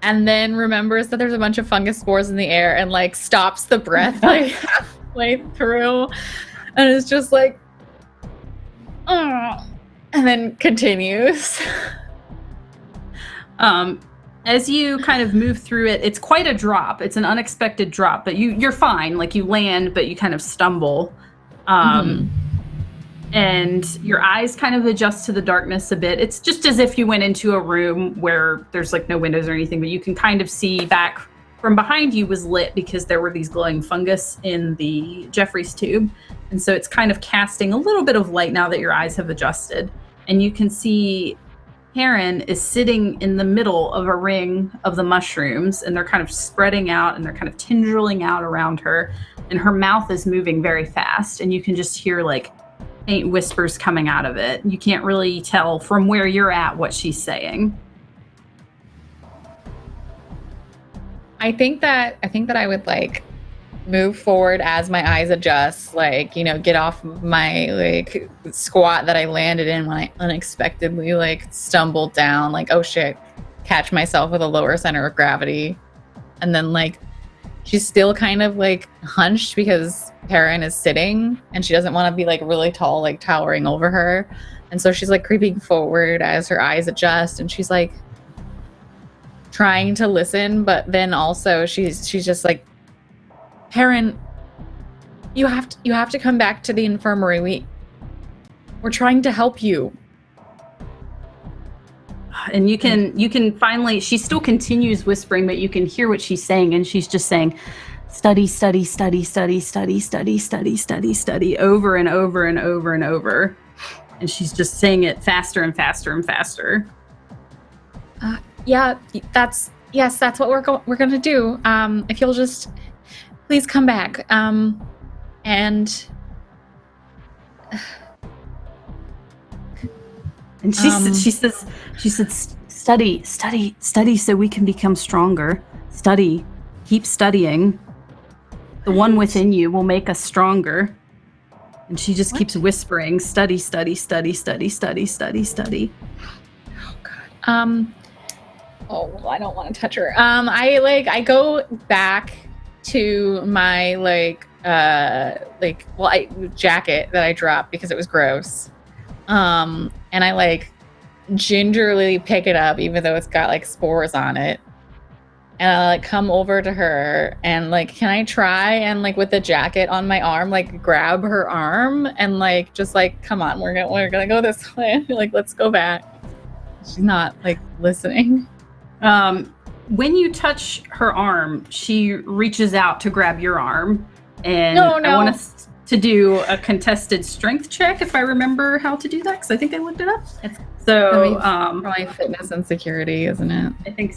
and then remembers that there's a bunch of fungus spores in the air, and like stops the breath like halfway through, and is just like, and then continues.
As you kind of move through it, it's quite a drop. It's an unexpected drop, but you're fine. Like you land, but you kind of stumble. And your eyes kind of adjust to the darkness a bit. It's just as if you went into a room where there's like no windows or anything, but you can kind of see back from behind you was lit because there were these glowing fungus in the Jeffries tube. And so it's kind of casting a little bit of light now that your eyes have adjusted. And you can see Karen is sitting in the middle of a ring of the mushrooms, and they're kind of spreading out and they're kind of tendriling out around her. And her mouth is moving very fast, and you can just hear like faint whispers coming out of it. You can't really tell from where you're at what she's saying.
I think that I would like move forward as my eyes adjust, like, you know, get off my like squat that I landed in when I unexpectedly like stumbled down, like, oh shit, catch myself with a lower center of gravity. And then like she's still kind of like hunched because Perrin is sitting, and she doesn't want to be like really tall, like towering over her. And so she's like creeping forward as her eyes adjust, and she's like trying to listen, but then also she's just like, Perrin, You have to come back to the infirmary. We're trying to help you.
And you can finally, she still continues whispering, but you can hear what she's saying, and she's just saying, study, study, study, study, study, study, study, study, study, over and over and over and over. And she's just saying it faster and faster and faster.
That's what we're gonna do. If you'll just please come back. And
she said, study, study, study, so we can become stronger. Study, keep studying. The one within you will make us stronger. And she just keeps whispering, study, study, study, study, study, study, study.
Oh God. I don't want to touch her. I go back to my jacket that I dropped because it was gross. And I gingerly pick it up, even though it's got spores on it. And I come over to her and can I try and with the jacket on my arm, grab her arm and just come on, we're gonna go this way. Let's go back. She's not listening.
When you touch her arm, she reaches out to grab your arm, and
No.
I want us to do a contested strength check if I remember how to do that, because I think I looked it up.
Probably fitness and security, isn't it?
I think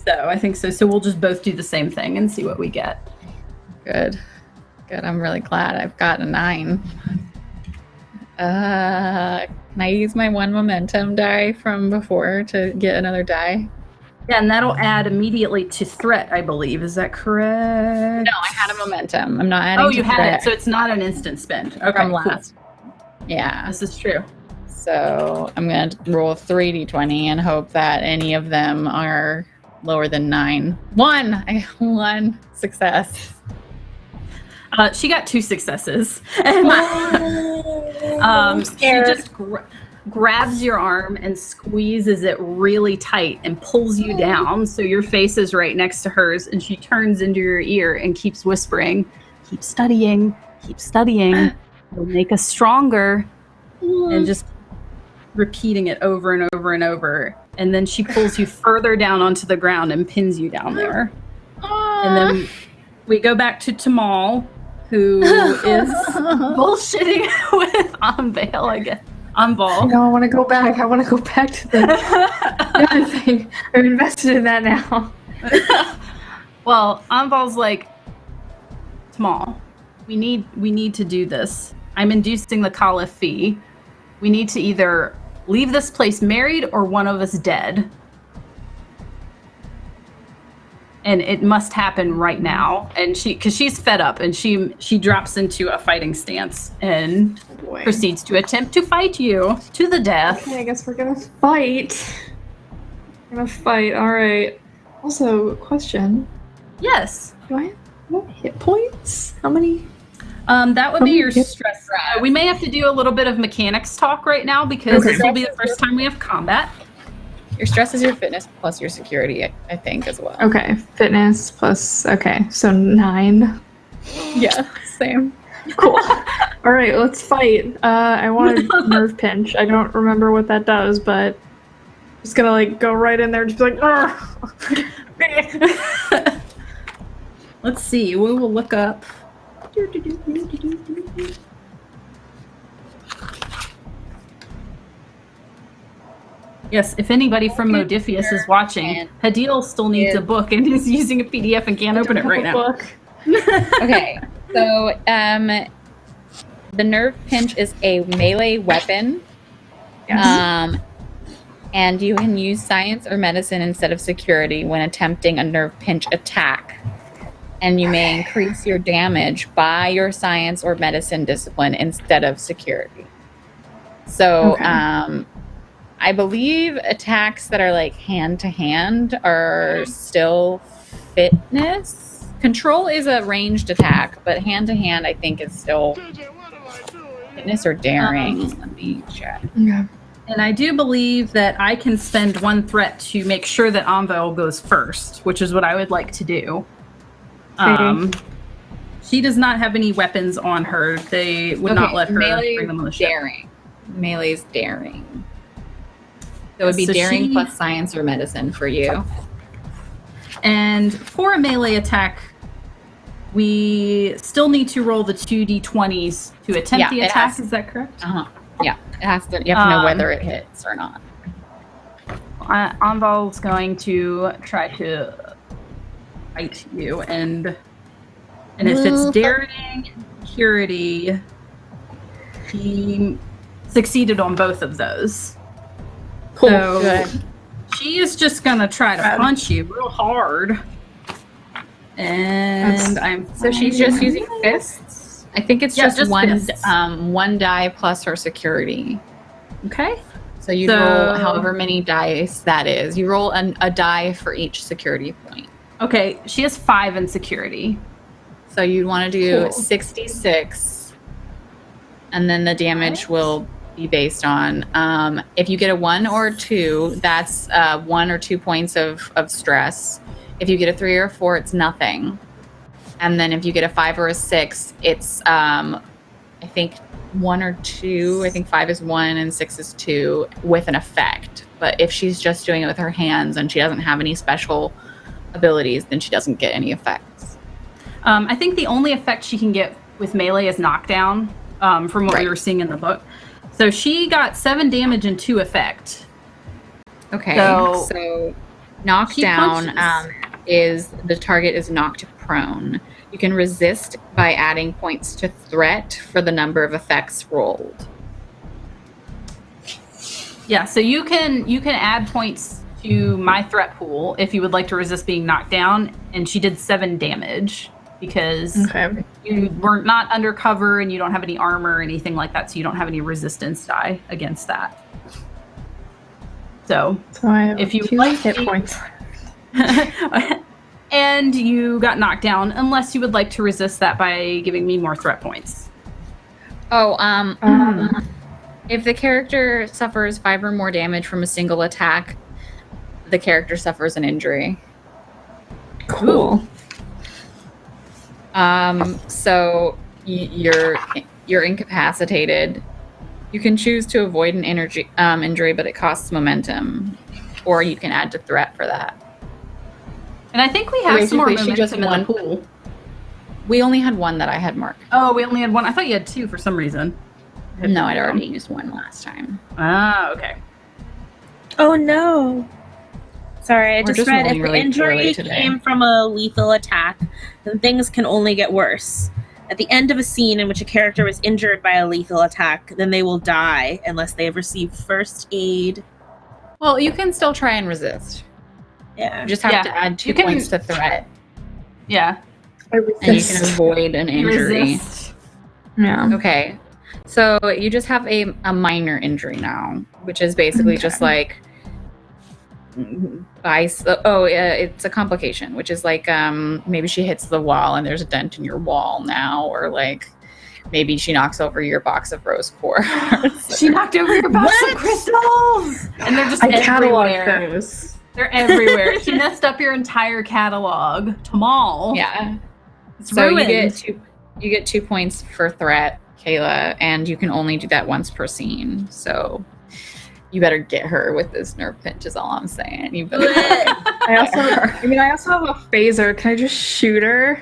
so. So we'll just both do the same thing and see what we get.
Good. I'm really glad I've got a 9. Can I use my 1 momentum die from before to get another die?
Yeah, and that'll add immediately to threat, I believe. Is that correct?
No, I had a momentum. I'm not adding to
you had
threat.
it, so it's not an instant spend. Okay,
From
cool.
last. Yeah.
This is true.
So I'm going to roll 3d20 and hope that any of them are lower than 9. 1! I got 1 success.
She got 2 successes. And
I'm scared.
She just grabs your arm and squeezes it really tight and pulls you down, so your face is right next to hers, and she turns into your ear and keeps whispering, keep studying, it'll make us stronger, and just repeating it over and over and over. And then she pulls you further down onto the ground and pins you down there. And then we go back to Tamal, who is bullshitting with Unveil again. Unball.
No, I want to go back. I want to go back to the other thing. I'm invested in that now.
Well, Unball's Tamal, we need to do this. I'm inducing the Caliph fee. We need to either leave this place married or one of us dead. And it must happen right now. And because she's fed up, and she drops into a fighting stance and proceeds to attempt to fight you to the death.
Okay, I guess we're gonna fight. All right. Also, question.
Yes.
Do I have hit points? How many?
That would be your stress. We may have to do a little bit of mechanics talk right now, because this will be the first time we have combat.
Your stress is your fitness plus your security, I think, as well.
Okay, fitness plus. Okay, so 9.
Yeah, same.
Cool. All right, let's fight. I want a nerve pinch. I don't remember what that does, but I'm just gonna go right in there and just be
Let's see. We will look up. Yes, if anybody from Modiphius is watching, Hadil still needs a book and is using a PDF and can't open it right now.
Okay, so the nerve pinch is a melee weapon.
Yes.
And you can use science or medicine instead of security when attempting a nerve pinch attack. And you may increase your damage by your science or medicine discipline instead of security. So, I believe attacks that are hand to hand are still fitness. Control is a ranged attack, but hand to hand I think is still fitness or daring. Let me check.
Yeah.
And I do believe that I can spend 1 threat to make sure that Anvil goes first, which is what I would like to do. She does not have any weapons on her. They would not let her
melee
bring them on the ship.
daring. Melee's daring. So it would be
So
daring plus science or medicine for you.
And for a melee attack, we still need to roll the 2d20s to attempt the attack. Is that correct?
Yeah, it has to. You have to know whether it hits or not.
Anval's going to try to fight you, and if it's daring and purity, he succeeded on both of those.
Cool.
So
Good.
she is just gonna try to punch you real hard. And
So she's just using fists. I think it's just one
fists.
one die plus her security.
Okay.
So you roll however many dice that is. You roll a die for each security point.
Okay, she has 5 in security.
So you'd want to do
Cool.
66, and then the damage will be based on if you get a 1 or a 2, that's 1 or 2 points of stress. If you get a 3 or a 4, it's nothing. And then if you get a 5 or a 6, it's I think 1 or 2. I think 5 is 1 and 6 is 2 with an effect. But if she's just doing it with her hands and she doesn't have any special abilities, then she doesn't get any effects.
I think the only effect she can get with melee is knockdown, from what we were seeing in the book. So she got 7 damage and 2 effect.
Okay,
So
so knockdown
punches.
is the target is knocked prone. You can resist by adding points to threat for the number of effects rolled.
Yeah, so you can add points to my threat pool if you would like to resist being knocked down, and she did 7 damage because you were not undercover and you don't have any armor or anything like that, so you don't have any resistance die against that. So
I have
if you
2
like
hit
to-
points.
and you got knocked down, unless you would like to resist that by giving me more threat points.
Oh, if the character suffers 5 or more damage from a single attack, the character suffers an injury.
Cool.
So you're incapacitated. You can choose to avoid an injury, but it costs momentum, or you can add to threat for that.
And I think we have some more
Basically, she just
momentum in the
won.
pool.
We only had 1 that I had marked.
Oh, we only had 1. I thought you had 2 for some reason.
No, I'd already used 1 last time.
Ah, okay.
Oh no. Sorry, I
We're
just
just
read if
rolling
the
really
injury
early today.
came from a lethal attack, then things can only get worse. At the end of a scene in which a character was injured by a lethal attack, then they will die unless they have received first aid.
Well, you can still try and resist.
Yeah.
You just have to add 2
You can-
points to threat,
Yeah.
and you can avoid an injury.
Resist.
Yeah.
Okay, so you just have a minor injury now, which is basically just like it's a complication, which is like maybe she hits the wall and there's a dent in your wall now, or like maybe she knocks over your box of rose quartz.
She knocked over your box of crystals! And they're just
I cataloged
everywhere.
those.
They're everywhere. She messed up your entire catalog. Tamal.
Yeah.
It's
So
ruined.
you get 2 points for threat, Kayla, and you can only do that once per scene. So you better get her with this nerve pinch is all I'm saying. You better
I also have a phaser. Can I just shoot her?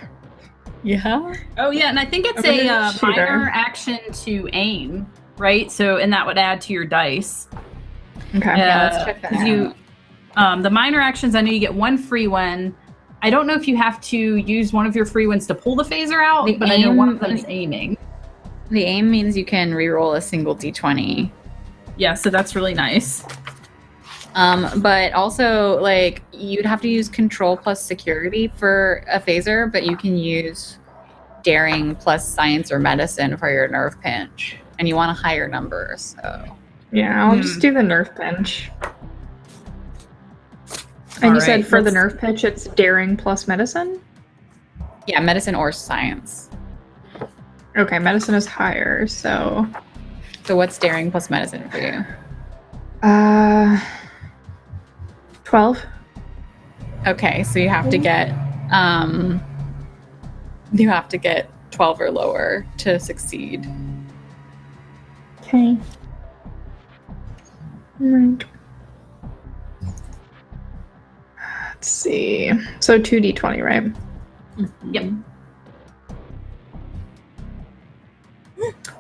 Yeah.
Oh, yeah, and I think it's
Okay,
a
shoot her.
minor action to aim, right? So, and that would add to your dice.
Okay.
Yeah, let's check that
'cause you, the minor actions, I know you get 1 free one. I don't know if you have to use one of your free ones to pull the phaser out,
The
but I know one of
aim-
them is aiming.
The aim means you can reroll a single d20.
Yeah, so that's really nice.
But also, like, you'd have to use control plus security for a phaser, but you can use daring plus science or medicine for your nerve pinch. And you want a higher number, so.
Yeah, I'll just do the nerve pinch. And
All
you said
right,
for the
let's-
nerve pinch, it's daring plus medicine?
Yeah, medicine or science.
Okay, medicine is higher, so...
So what's daring plus medicine for you?
12?
Okay, so you have to get You have to get 12 or lower to succeed.
Okay. Right. Let's see. So 2d20, right?
Yep.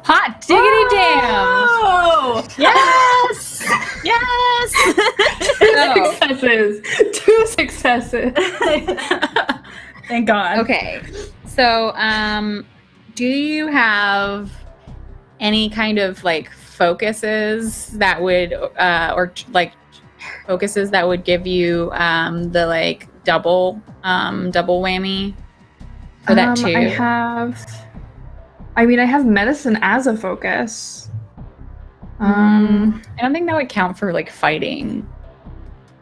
Hot diggity
Oh!
Yes! Yes!
Two successes.
Thank God.
Okay. So, do you have any kind of like focuses that would, focuses that would give you the like double whammy for that too?
I have medicine as a focus.
I don't think that would count for like fighting.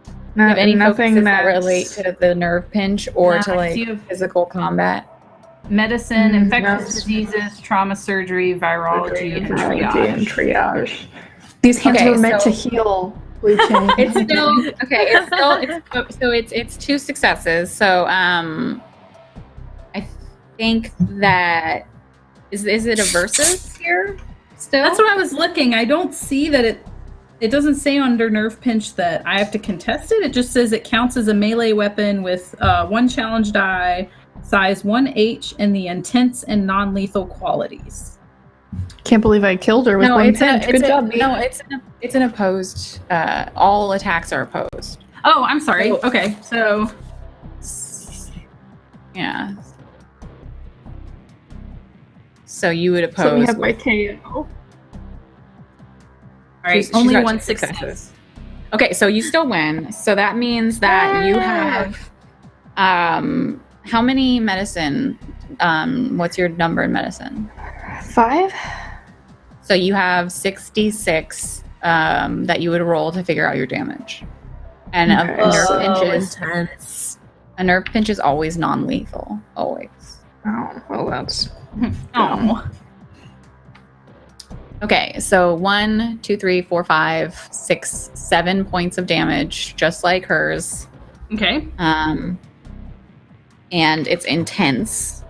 Do you have any
nothing
focuses that relate to the nerve pinch or to like physical combat?
Medicine, infectious diseases, trauma surgery, virology, and triage.
These hands were meant to heal.
It's still okay. It's 2 successes. So I think that is it a versus here still?
That's what I was looking. I don't see that it doesn't say under nerve pinch that I have to contest it. It just says it counts as a melee weapon with 1 challenge die, size 1H, and the intense and non-lethal qualities.
Can't believe I killed her with 1 pinch. Good job.
No, it's an opposed. All attacks are opposed.
Oh, I'm sorry. Okay, so
yeah. So you would oppose.
So let me have my KO.
All right,
She's
only
got
1
2
success.
successes. Okay, so you still win. So that means that you have how many medicine? What's your number in medicine?
5.
So you have 66 that you would roll to figure out your damage. And
Okay.
a nerve pinch is always non-lethal. Always.
Oh, well, that's.
Oh.
Okay, so 1, 2, 3, 4, 5, 6, 7 points of damage, just like hers.
Okay.
And it's intense,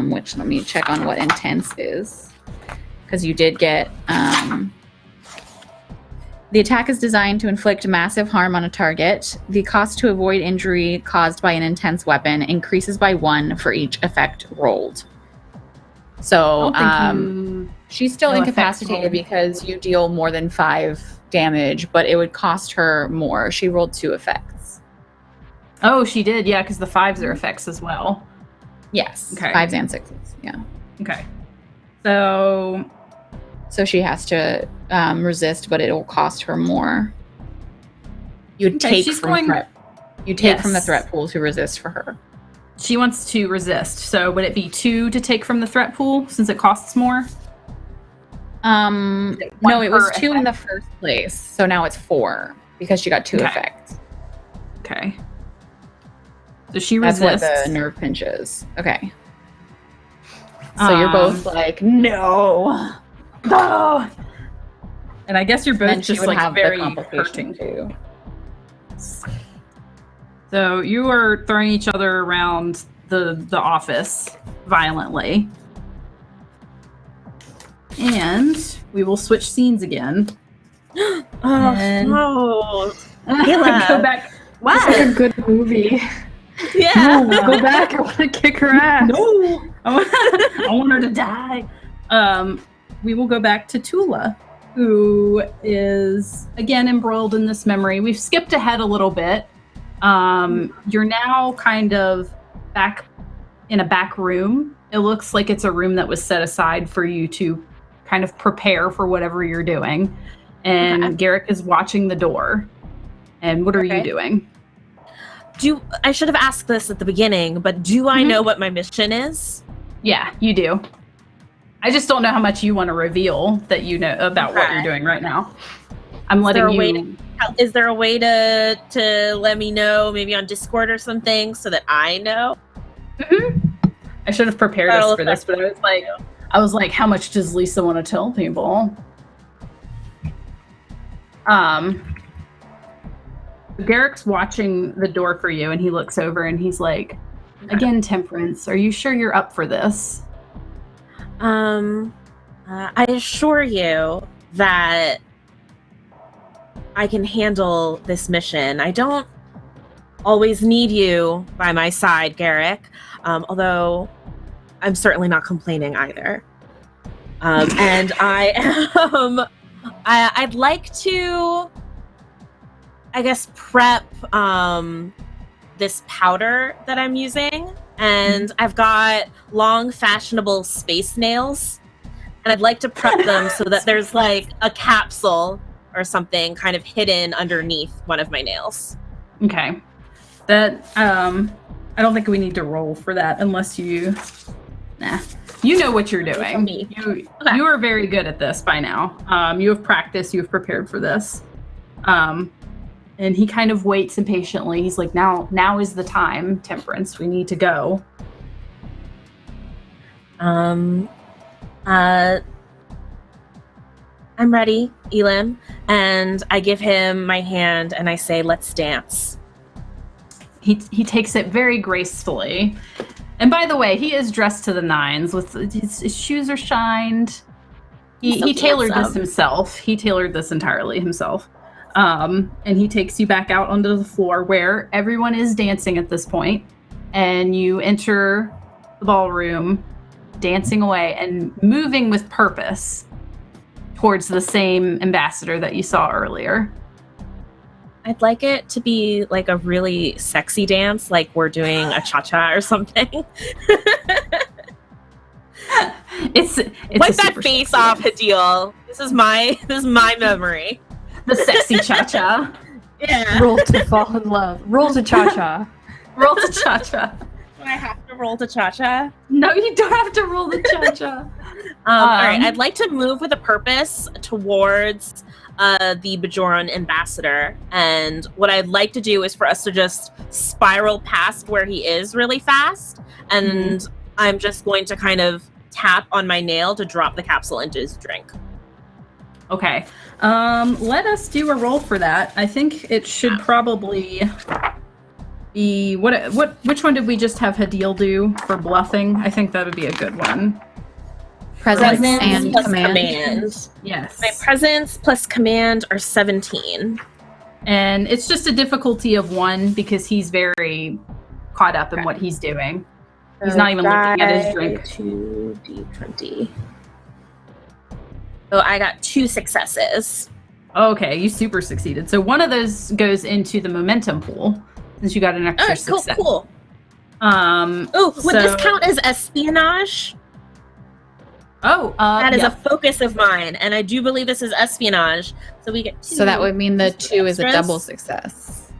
which let me check on what intense is. Because you did get... the attack is designed to inflict massive harm on a target. The cost to avoid injury caused by an intense weapon increases by 1 for each effect rolled. So she's still incapacitated because you deal more than 5 damage, but it would cost her more. She rolled 2 effects.
Oh, she did, yeah, because the 5s are effects as well.
Yes.
Okay.
5s and 6s, yeah.
Okay. So
she has to resist, but it will cost her more. You'd take from the threat pool to resist for her.
She wants to resist. So would it be 2 to take from the threat pool since it costs more?
No, it was 2 in the first place. So now it's 4 because she got 2 effects.
Okay. So she
That's
resists.
what the nerve pinch is. Okay. So you're both like, no.
Oh. And I guess you're both
And she
just
would
like
have the
very
complication
hurting.
too.
So you are throwing each other around the office violently. And we will switch scenes again.
Oh,
And-
no.
Go back.
Wow.
It's like a good movie.
Yeah.
No, go back. I want to kick her ass.
No, I want her to die. We will go back to Tula, who is again embroiled in this memory. We've skipped ahead a little bit. You're now kind of back in a back room. It looks like it's a room that was set aside for you to kind of prepare for whatever you're doing. And Garrick is watching the door. And what are you doing?
I should have asked this at the beginning, but do I know what my mission is?
Yeah, you do. I just don't know how much you want to reveal that you know about what you're doing right now. I'm letting you.
Is there a way to let me know, maybe on Discord or something, so that I know?
I should have prepared us for this, but I was like, how much does Lisa want to tell people? Garrick's watching the door for you, and he looks over and he's like, Again, Temperance, are you sure you're up for this?
I assure you that I can handle this mission. I don't always need you by my side, Garrick, although I'm certainly not complaining either. And I'd like to, I guess, prep this powder that I'm using. And I've got long, fashionable space nails. And I'd like to prep them so that there's like a capsule or something kind of hidden underneath one of my nails.
Okay. That, I don't think we need to roll for that unless you... Nah. You know what you're doing. You are very good at this by now. You have practiced. You have prepared for this. And he kind of waits impatiently. He's like, now is the time, Temperance. We need to go.
I'm ready, Elim. And I give him my hand and I say, let's dance.
He takes it very gracefully. And by the way, he is dressed to the nines. With his shoes are shined. He tailored this himself. He tailored this entirely himself. And he takes you back out onto the floor where everyone is dancing at this point. And you enter the ballroom, dancing away and moving with purpose towards the same ambassador that you saw earlier.
I'd like it to be like a really sexy dance, like we're doing a cha-cha or something.
It's
wipe that face off, Hadil. This is my memory.
The sexy cha-cha.
Yeah.
Roll to fall in love. Roll to cha-cha.
Roll to cha-cha.
Do I have to roll to cha-cha?
No, you don't have to roll the cha-cha.
All right, I'd like to move with a purpose towards the Bajoran ambassador. And what I'd like to do is for us to just spiral past where he is really fast. And I'm just going to kind of tap on my nail to drop the capsule into his drink.
Okay. Let us do a roll for that. I think it should probably be which one did we just have Hadil do for bluffing? I think that would be a good one.
Presence and
plus
command.
Yes.
My presence plus command are 17.
And it's just a difficulty of 1 because he's very caught up in what he's doing. He's not even looking at his drink.
2d20. So I got 2 successes.
Okay, you super succeeded. So one of those goes into the momentum pool since you got an extra success.
Cool. Would this count as espionage? That is a focus of mine, and I do believe this is espionage. So we get 2.
So that would mean the 2 is a
extras.
double success.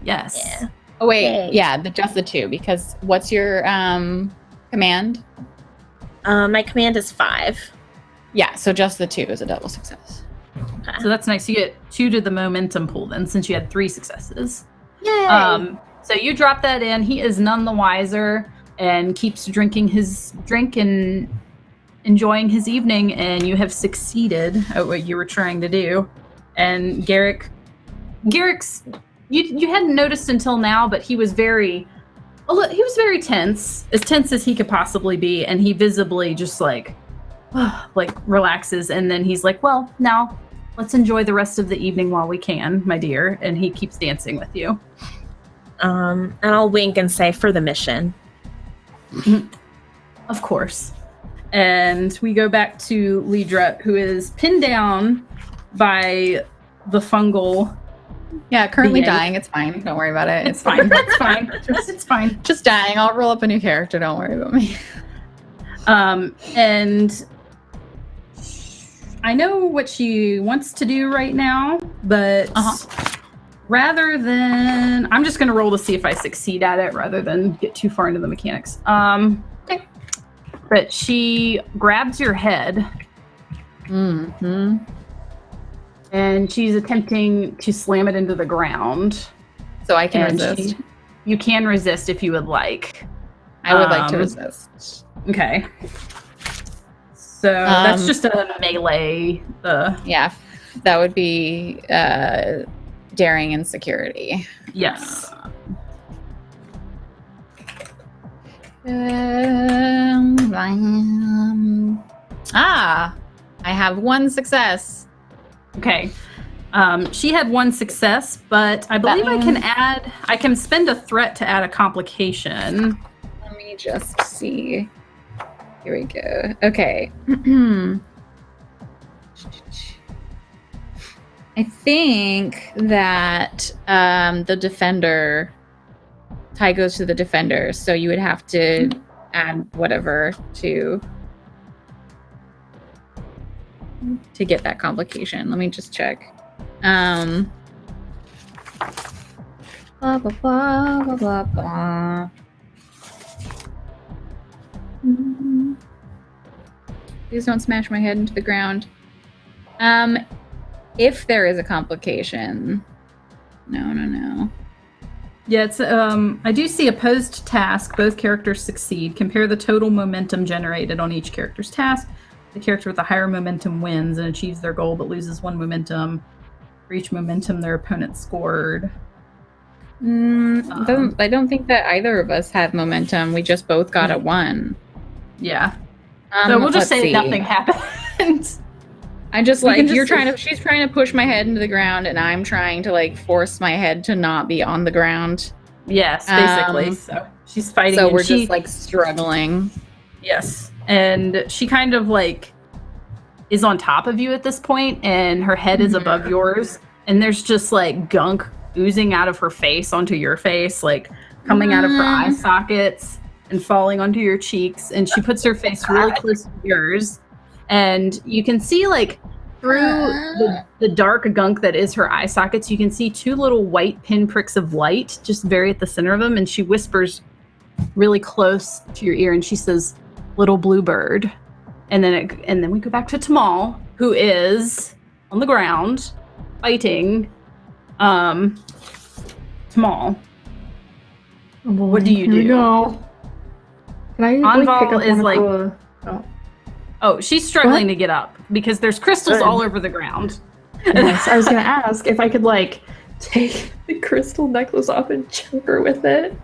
Yes.
Yeah.
Oh wait,
Yay.
yeah, just the 2. Because what's your command?
My command is 5.
Yeah, so just the 2 is a double success.
Okay.
So that's nice. You get 2 to the momentum pool then, since you had 3 successes.
Yay!
So you drop that in. He is none the wiser and keeps drinking his drink and enjoying his evening, and you have succeeded at what you were trying to do. And Garrick's you hadn't noticed until now, but he was very tense as he could possibly be, and he visibly just like relaxes, and then he's like, well, now let's enjoy the rest of the evening while we can, my dear. And he keeps dancing with you.
And I'll wink and say, for the mission.
Of course. And we go back to Lidra, who is pinned down by the fungal.
Yeah, currently
being.
dying. It's fine. Don't worry about it.
It's fine. It's fine. It's fine.
Just dying. I'll roll up a new character. Don't worry about me.
And I know what she wants to do right now, but rather than... I'm just going to roll to see if I succeed at it rather than get too far into the mechanics.
Okay.
But she grabs your head.
Mm-hmm.
And she's attempting to slam it into the ground.
So I can
And
resist.
You can resist if you would like.
I would like to resist.
Okay. So that's just a melee.
Yeah, that would be daring and security.
Yes.
I have one success.
Okay. She had one success, but I believe I can spend a threat to add a complication.
Let me just see. Here we go. Okay. I think that the defender tie goes to the defender, so you would have to add whatever to get that complication. Let me just check. Blah blah blah blah blah blah. Please don't smash my head into the ground. If there is a complication. No.
Yeah, it's I do see opposed task. Both characters succeed. Compare the total momentum generated on each character's task. The character with the higher momentum wins and achieves their goal, but loses 1 momentum for each momentum their opponent scored.
I don't think that either of us have momentum. We just both got a 1.
Yeah. So we'll just say nothing happened.
I just she's trying to push my head into the ground, and I'm trying to like force my head to not be on the ground.
Yes, basically. So she's fighting.
So we're just like struggling.
Yes. And she kind of like is on top of you at this point, and her head is above yours, and there's just like gunk oozing out of her face onto your face, like coming out of her eye sockets and falling onto your cheeks. And she puts her face really close to yours, and you can see like through the dark gunk that is her eye sockets, you can see 2 little white pinpricks of light just very at the center of them. And she whispers really close to your ear, and she says, "Little bluebird." And then we go back to Tamal, who is on the ground fighting. Tamal, what do you do?
No. Can I
Anval
pick up
is
one of
like,
the...
oh, she's struggling to get up because there's crystals all over the ground.
Yes, I was gonna ask if I could like take the crystal necklace off and choke her with it.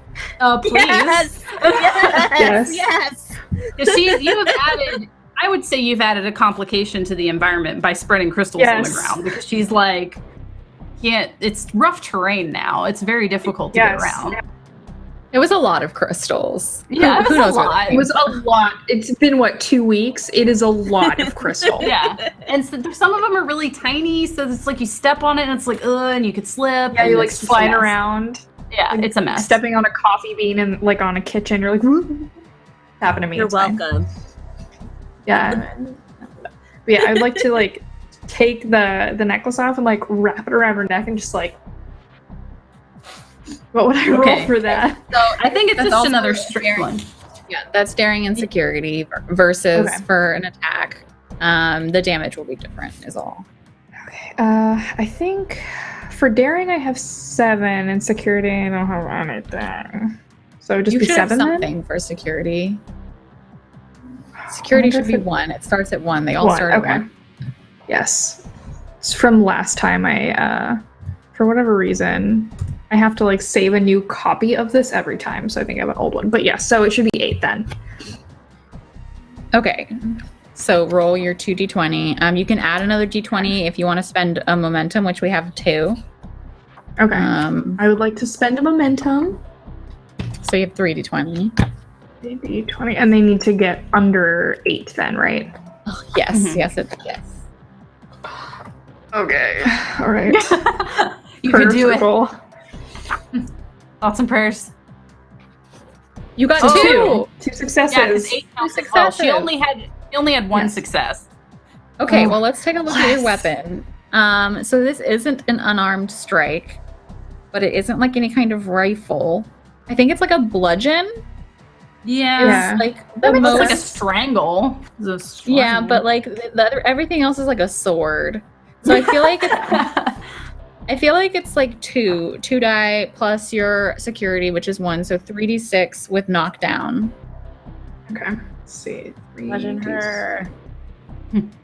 Please.
Yes.
You have added. I would say you've added a complication to the environment by spreading crystals on the ground, because she's like, it's rough terrain now. It's very difficult to get around.
It was a lot of crystals.
Yeah,
who knows what
It was a lot. It's been 2 weeks? It is a lot of crystal.
Yeah, and so some of them are really tiny, so it's like you step on it and it's like, and you could slip.
Yeah,
and
you're like
it's just
flying
a mess.
around.
Yeah, it's a mess.
Stepping on a coffee bean and like on a kitchen, you're like, woo. Happened to me.
You're welcome.
Yeah. But yeah, I'd like to like take the necklace off and like wrap it around her neck and just like, what would I roll for that?
So I think it's
That's
just
also
another strict one.
Yeah, that's daring and security versus for an attack. The damage will be different is all.
Okay. I think for daring I have 7 and security I don't have anything. So just
You
be
should
7
have
then?
something for security. Security should be 1. It starts at 1. They all start at 1.
Yes. It's from last time I for whatever reason I have to like save a new copy of this every time, so I think I have an old one. But yeah, so it should be 8 then.
Okay. So roll your 2d20. You can add another d20 if you want to spend a momentum, which we have 2.
Okay. I would like to spend a momentum.
So you have 3d20.
Maybe 20, and they need to get under 8 then, right?
Oh, yes, yes.
Okay. All right.
You can do it. Thoughts and prayers.
You got
2 successes.
Yeah, because 8 counts as well. She only had 1 success.
Okay, well, let's take a look at your weapon. So this isn't an unarmed strike, but it isn't like any kind of rifle. I think it's like a bludgeon.
Yeah.
It's like the
It's
most
like a strangle.
Yeah, but like everything else is like a sword. So I feel like it's like 2 die plus your security, which is 1, so 3d6 with knockdown.
Okay. Let's see.
Imagine her.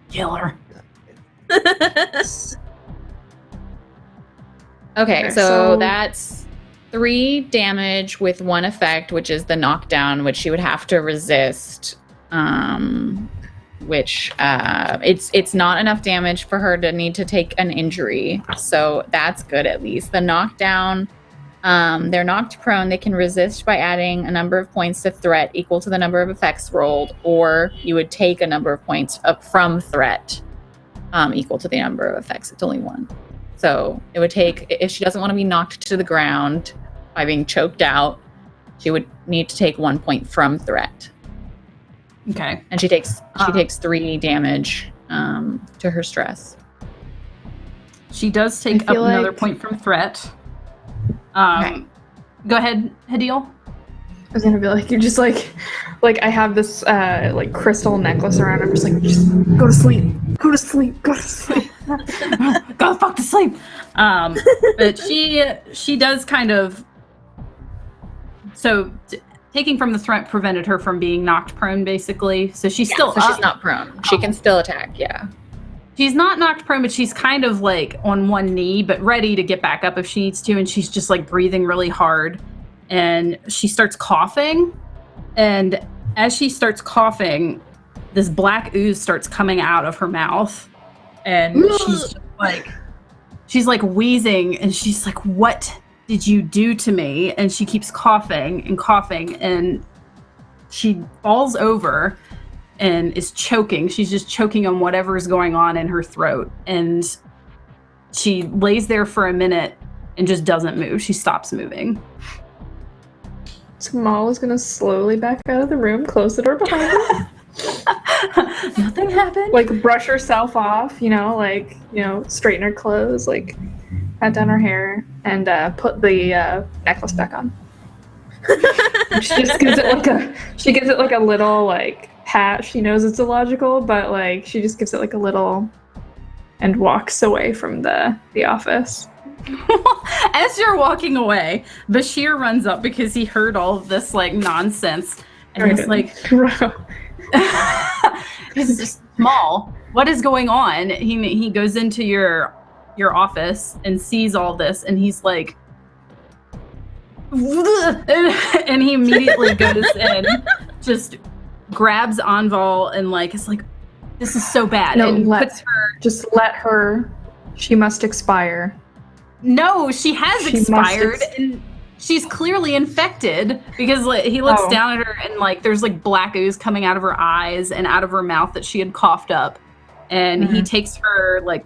Kill her.
Okay, so that's 3 damage with 1 effect, which is the knockdown, which she would have to resist. Which it's not enough damage for her to need to take an injury, so that's good. At least the knockdown, they're knocked prone. They can resist by adding a number of points to threat equal to the number of effects rolled, or you would take a number of points up from threat equal to the number of effects. It's only 1, so it would take, if she doesn't want to be knocked to the ground by being choked out, she would need to take 1 point from threat.
Okay.
And she takes 3 damage to her stress.
She does take up another point from threat. Okay. Go ahead, Hadil.
I was gonna be like, you're just like I have this like crystal necklace around. I'm just like, just go to sleep, go to sleep, go to sleep,
go fuck to sleep. But she does kind of so. Taking from the threat prevented her from being knocked prone, basically. So she's still up.
She's not prone. She can still attack, yeah.
She's not knocked prone, but she's kind of like on one knee, but ready to get back up if she needs to. And she's just like breathing really hard. And she starts coughing. And as she starts coughing, this black ooze starts coming out of her mouth. And she's like wheezing. And she's like, what did you do to me? And she keeps coughing, and she falls over and is choking. She's just choking on whatever is going on in her throat. And she lays there for a minute and just doesn't move. She stops moving.
So Mal is gonna slowly back out of the room, close the door behind her.
Nothing happened.
Like brush herself off, straighten her clothes, like pat down her hair, and put the necklace back on. She just gives it like a little like pat. She knows it's illogical, but like she just gives it like a little and walks away from the office.
As you're walking away, Bashir runs up because he heard all of this like nonsense, and he's like, he's just small. What is going on? He goes into your office and sees all this, and he's like, and he immediately goes in, just grabs Anval and like is like, this is so bad.
No,
and
let her. She must expire.
No, she has expired, and she's clearly infected because like, he looks down at her and like there's like black ooze coming out of her eyes and out of her mouth that she had coughed up, and he takes her like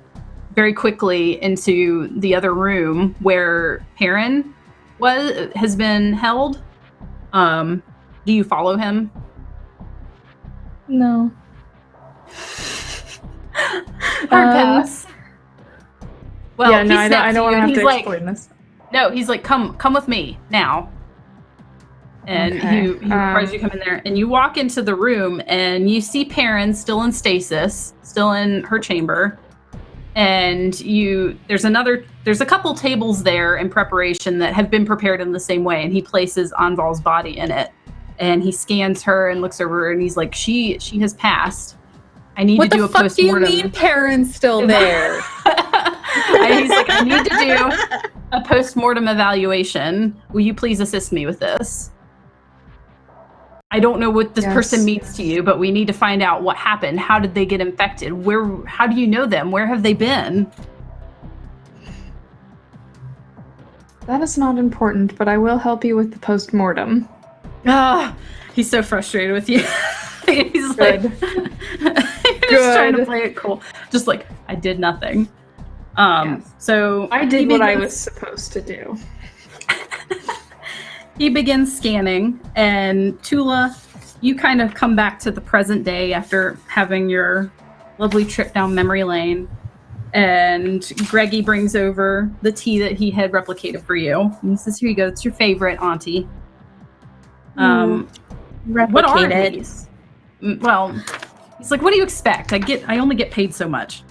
very quickly into the other room where Perrin has been held. Do you follow him?
No.
Hard pass. Well,
yeah, no, I don't want to have to explain this.
No, he's like, come with me now. And he requires you to come in there, and you walk into the room, and you see Perrin still in stasis, still in her chamber. And there's a couple tables there in preparation that have been prepared in the same way, and he places Anval's body in it, and he scans her and looks over her, and he's like, she has passed. I need to do a postmortem. What the fuck do you mean
Perrin's still there?
He's like, I need to do a postmortem evaluation. Will you please assist me with this? I don't know what this person means to you, but we need to find out what happened. How did they get infected? How do you know them? Where have they been?
That is not important, but I will help you with the postmortem.
He's so frustrated with you. He's
Good.
like, just trying to play it cool. Just like, I did nothing. So
I did what I was supposed to do.
He begins scanning, and Tula, you kind of come back to the present day after having your lovely trip down memory lane. And Greggy brings over the tea that he had replicated for you. And he says, here you go. It's your favorite, Auntie. What are these? Well, he's like, what do you expect? I only get paid so much.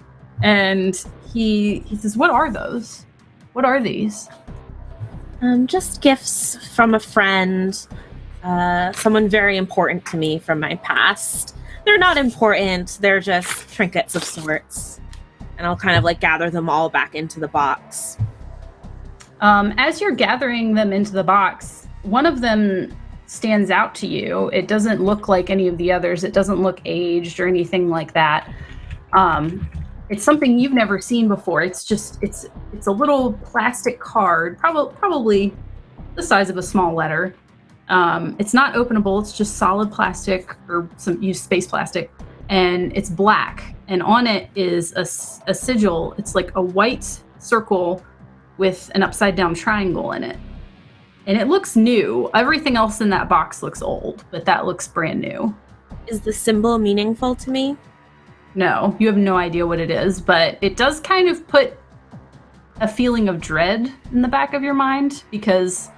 And he says, what are those? What are these?
Just gifts from a friend, someone very important to me from my past. They're not important, they're just trinkets of sorts. And I'll kind of like gather them all back into the box.
As you're gathering them into the box, one of them stands out to you. It doesn't look like any of the others. It doesn't look aged or anything like that. It's something you've never seen before. It's a little plastic card, probably the size of a small letter. It's not openable. It's just solid plastic or some used space plastic, and it's black. And on it is a sigil. It's like a white circle with an upside down triangle in it. And it looks new. Everything else in that box looks old, but that looks brand new.
Is the symbol meaningful to me?
No, you have no idea what it is, but it does kind of put a feeling of dread in the back of your mind, because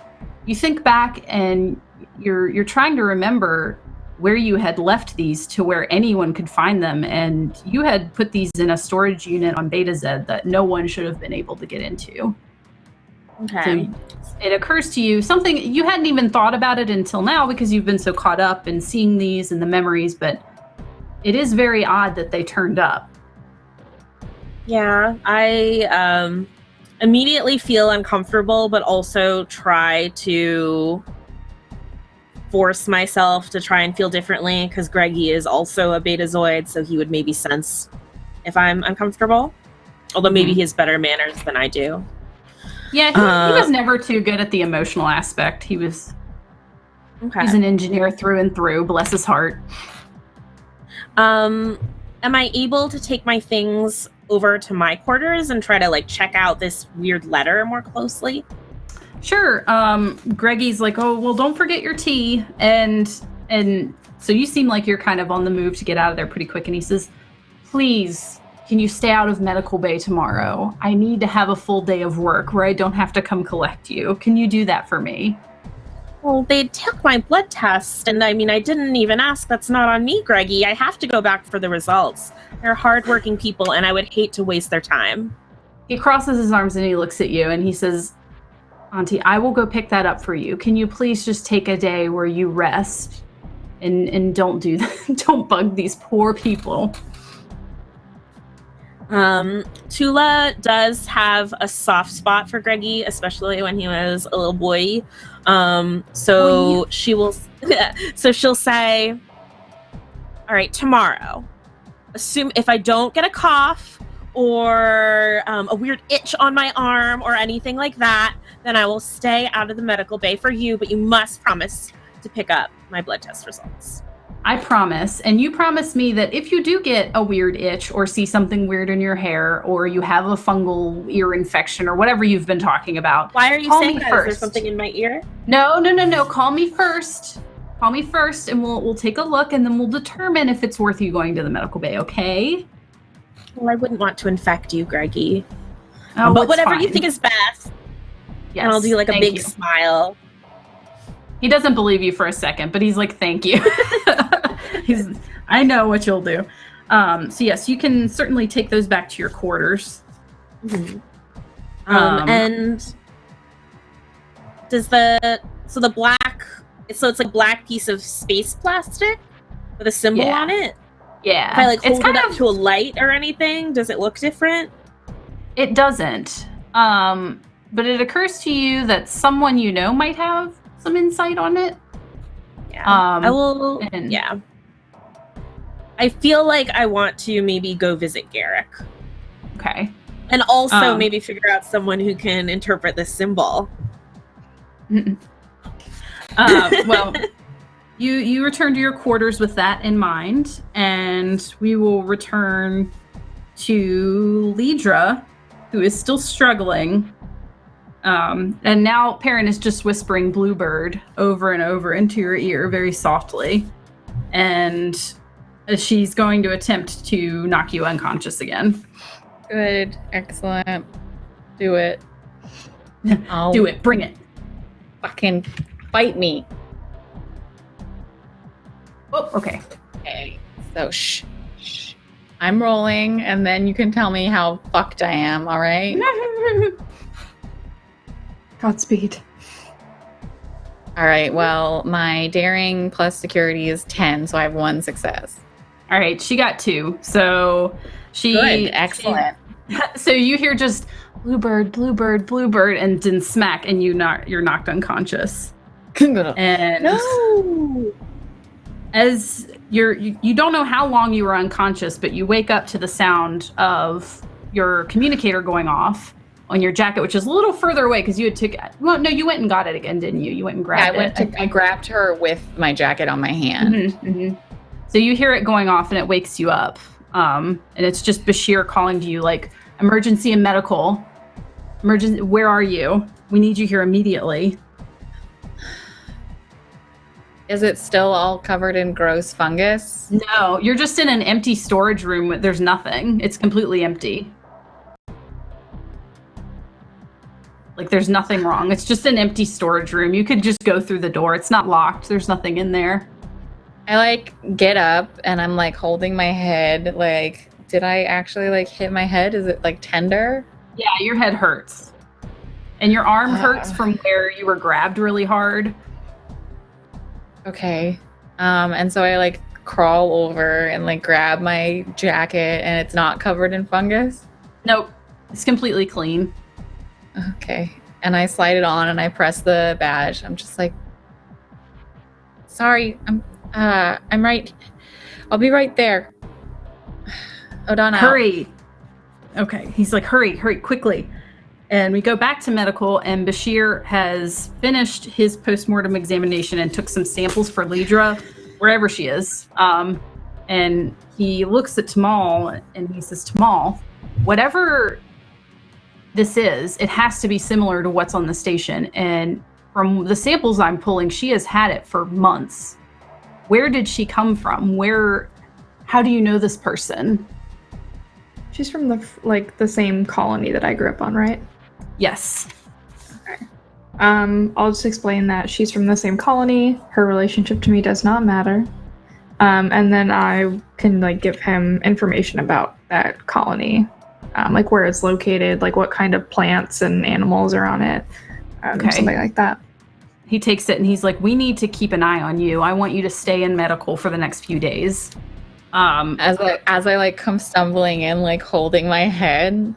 you think back and you're trying to remember where you had left these to where anyone could find them, and you had put these in a storage unit on Beta Z that no one should have been able to get into.
Okay.
So it occurs to you something you hadn't even thought about it until now because you've been so caught up in seeing these and the memories, but it is very odd that they turned up.
Yeah, I immediately feel uncomfortable, but also try to force myself to try and feel differently, because Greggy is also a Betazoid, so he would maybe sense if I'm uncomfortable. Although maybe he has better manners than I do.
Yeah, he was never too good at the emotional aspect. He's an engineer through and through, bless his heart.
Am I able to take my things over to my quarters and try to like check out this weird letter more closely?
Sure. Greggy's like, oh, well, don't forget your tea. And so you seem like you're kind of on the move to get out of there pretty quick. And he says, please, can you stay out of medical bay tomorrow? I need to have a full day of work where I don't have to come collect you. Can you do that for me?
Well, they took my blood test, and I mean, I didn't even ask. That's not on me, Greggy. I have to go back for the results. They're hardworking people, and I would hate to waste their time.
He crosses his arms and he looks at you and he says, Auntie, I will go pick that up for you. Can you please just take a day where you rest and don't do that? Don't bug these poor people.
Tula does have a soft spot for Greggy, especially when he was a little boy. So she'll say, all right, tomorrow, assume if I don't get a cough or a weird itch on my arm or anything like that, then I will stay out of the medical bay for you, but you must promise to pick up my blood test results.
I promise. And you promise me that if you do get a weird itch or see something weird in your hair or you have a fungal ear infection or whatever you've been talking about.
Why are you saying that? Is there something in my ear?
No. Call me first. Call me first and we'll take a look and then we'll determine if it's worth you going to the medical bay, okay?
Well, I wouldn't want to infect you, Greggy.
Oh,
but whatever
fine.
you think is best.
Yes,
and I'll do like a big
you.
smile.
He doesn't believe you for a second, but he's like, thank you. I know what you'll do. So yes, you can certainly take those back to your quarters.
Mm-hmm. And does the black, so it's like black piece of space plastic with a symbol on it?
Yeah.
If I like hold it up to a light or anything, does it look different?
It doesn't. But it occurs to you that someone you know might have some insight on it.
Yeah. I will. Yeah. I feel like I want to maybe go visit Garrick.
Okay.
And also maybe figure out someone who can interpret this symbol.
Well, you return to your quarters with that in mind, and we will return to Lidra, who is still struggling. And now Perrin is just whispering Bluebird over and over into your ear very softly. And she's going to attempt to knock you unconscious again.
Good. Excellent. Do it.
Do it. Bring it.
Fucking fight me.
Oh, okay.
Okay. So, shh. I'm rolling, and then you can tell me how fucked I am, all right?
Godspeed.
All right, well, my daring plus security is 10, so I have 1 success.
All right, she got 2. So
Good, excellent.
So you hear just bluebird, bluebird, bluebird, and then smack, and you're knocked unconscious. And
No.
as you don't know how long you were unconscious, but you wake up to the sound of your communicator going off on your jacket, which is a little further away because you you went and got it again, didn't you? You went and grabbed it.
I grabbed her with my jacket on my hand.
Mm-hmm, mm-hmm. So you hear it going off, and it wakes you up. And it's just Bashir calling to you, like, emergency and medical. Emergency, where are you? We need you here immediately.
Is it still all covered in gross fungus?
No, you're just in an empty storage room. There's nothing. It's completely empty. Like, there's nothing wrong. It's just an empty storage room. You could just go through the door. It's not locked. There's nothing in there.
I, like, get up, and I'm, like, holding my head. Like, did I actually, like, hit my head? Is it, like, tender?
Yeah, your head hurts. And your arm hurts from where you were grabbed really hard.
Okay. And so I, like, crawl over and, like, grab my jacket, and it's not covered in fungus?
Nope. It's completely clean.
Okay. And I slide it on, and I press the badge. I'm just like, sorry, I'm right. I'll be right there. O'Donnell.
Hurry. Okay. He's like, hurry, quickly. And we go back to medical, and Bashir has finished his postmortem examination and took some samples for Lidra, wherever she is. And he looks at Tamal, and he says, Tamal, whatever this is, it has to be similar to what's on the station. And from the samples I'm pulling, she has had it for months. Where did she come from? How do you know this person?
She's from the same colony that I grew up on, right?
Yes.
Okay. I'll just explain that she's from the same colony. Her relationship to me does not matter. And then I can, like, give him information about that colony. Like where it's located, like what kind of plants and animals are on it, something like that.
He takes it and he's like, we need to keep an eye on you. I want you to stay in medical for the next few days.
As I like come stumbling in, like holding my head.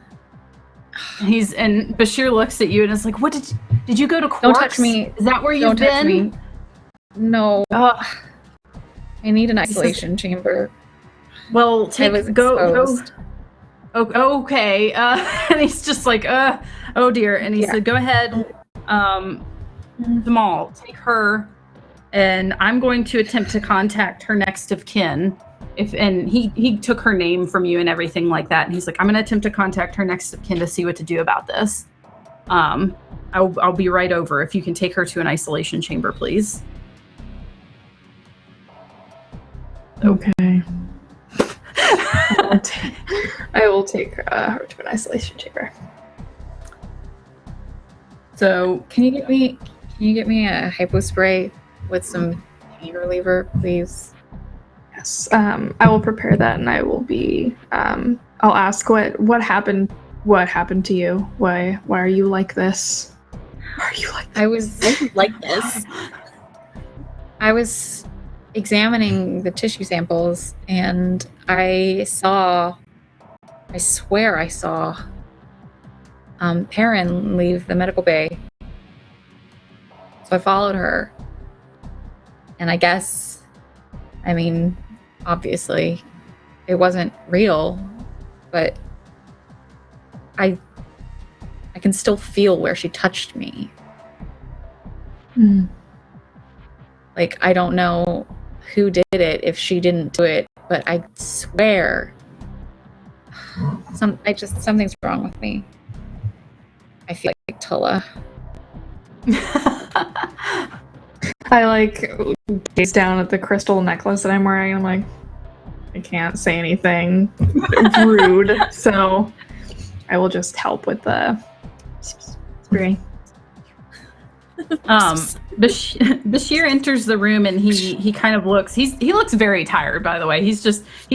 And Bashir looks at you and is like, what did you go to Quarks?
Don't touch me.
Is that where you've been?
Touch me. No. I need an isolation chamber.
Well, go. Oh, okay. And he's just like, oh dear. And he said, go ahead. Jamal, take her, and I'm going to attempt to contact her next of kin. And he took her name from you and everything like that. And he's like, I'm going to attempt to contact her next of kin to see what to do about this. I'll be right over. If you can take her to an isolation chamber, please.
Okay. I will take her to an isolation chamber.
So,
can you get me a hypo spray with some pain reliever, please?
Yes. I will prepare that, and I will be. I'll ask what happened. What happened to you? Why are you like this? Why are you like this?
I was like this.
I was examining the tissue samples, and I swear I saw Perrin leave the medical bay. So I followed her. And I guess, obviously it wasn't real, but I can still feel where she touched me.
Mm.
Like, I don't know who did it if she didn't do it, but I swear something's wrong with me. I feel like Tulla.
I gaze down at the crystal necklace that I'm wearing, and I'm like, I can't say anything rude, so I will just help with the spraying.
Bashir enters the room, and he kind of looks. He looks very tired, by the way. He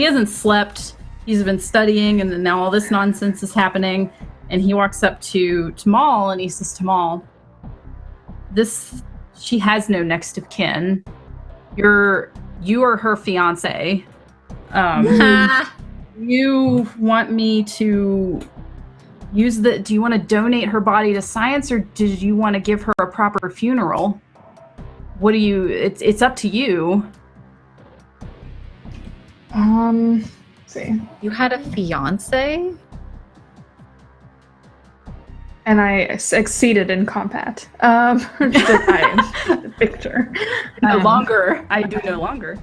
hasn't slept. He's been studying, and then now all this nonsense is happening. And he walks up to Tamal, and he says, Tamal, she has no next of kin. You are her fiance. You want me to do you want to donate her body to science, or did you want to give her a proper funeral? What do you, it's up to you.
Let's see.
You had a fiance?
And I succeeded in combat. Victor.
No longer. I do no longer.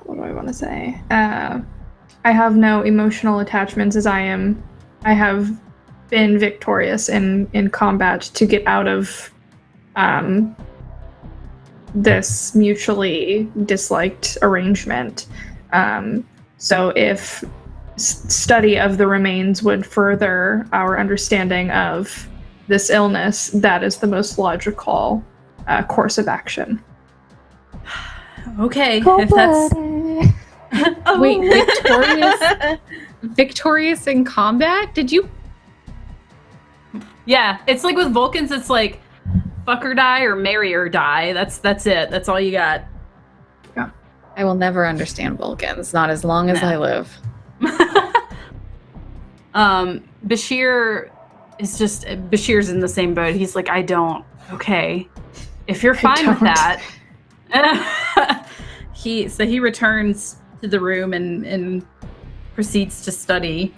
What do I want to say? I have no emotional attachments as I have been victorious in combat to get out of this mutually disliked arrangement. So if study of the remains would further our understanding of this illness, that is the most logical course of action.
Okay, if that's...
Wait, victorious in combat? Did you?
Yeah, it's like with Vulcans, it's like fuck or die or marry or die. That's it. That's all you got.
Yeah.
I will never understand Vulcans, not as long as I live.
Bashir's in the same boat. He's like, I don't. Okay, if you're fine with that. He returns to the room and proceeds to study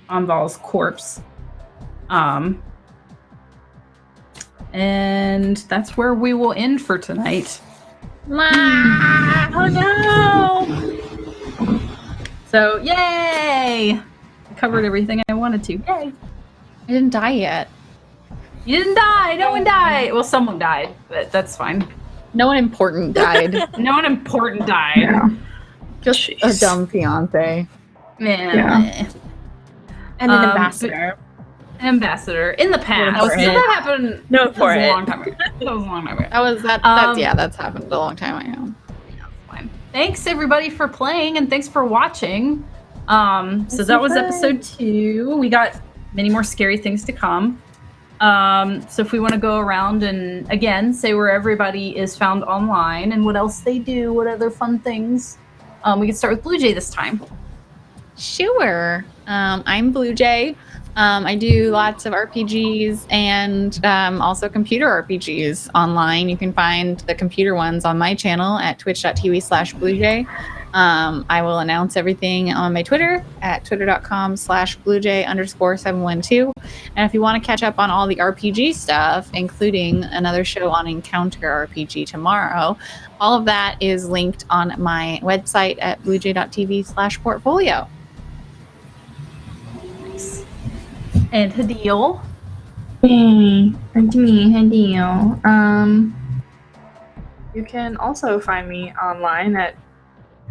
Enval's corpse. And that's where we will end for tonight.
Oh no!
So, yay! I covered everything I wanted to. Yay!
I didn't die yet.
You didn't die! No one died! Well, someone died, but that's fine.
No one important died.
No one important died.
Yeah.
Just a dumb fiance.
Man.
Yeah.
And an ambassador.
An ambassador in the past.
For it.
That happened.
No,
that
for
was
it.
a long time ago. That was a long time ago.
That's happened a long time. I know.
Fine. Thanks everybody for playing, and thanks for watching. So that was episode 2. We got many more scary things to come. So if we want to go around and again say where everybody is found online and what else they do, what other fun things, we can start with Blue Jay this time.
Sure. I'm Blue Jay. I do lots of RPGs and also computer RPGs online. You can find the computer ones on my channel at twitch.tv/BlueJay. I will announce everything on my Twitter at twitter.com/BlueJay_712. And if you want to catch up on all the RPG stuff, including another show on Encounter RPG tomorrow, all of that is linked on my website at bluejay.tv/portfolio.
Nice. And Hadil.
Hey, it's me, Hadil. You can also find me online at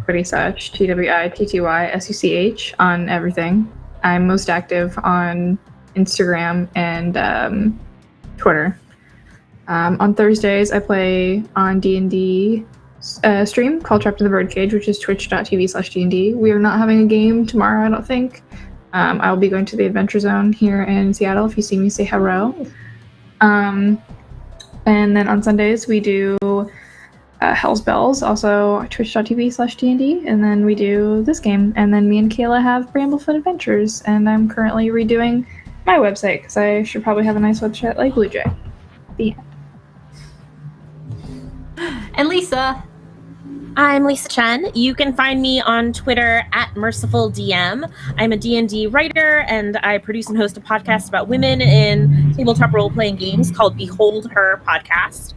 TwittySuch, TwittySuch on everything. I'm most active on Instagram and Twitter. On Thursdays, I play on D&D stream called Trapped in the Birdcage, which is twitch.tv/D&D. We are not having a game tomorrow, I don't think. I'll be going to the Adventure Zone here in Seattle. If you see me, say hello. And then on Sundays, we do Hell's Bells, also twitch.tv/D&D, and then we do this game. And then me and Kayla have Bramblefoot Adventures, and I'm currently redoing my website because I should probably have a nice website like Blue Jay. The end.
And Lisa.
I'm Lisa Chen. You can find me on Twitter at MercifulDM. I'm a D&D writer, and I produce and host a podcast about women in tabletop role-playing games called Behold Her Podcast.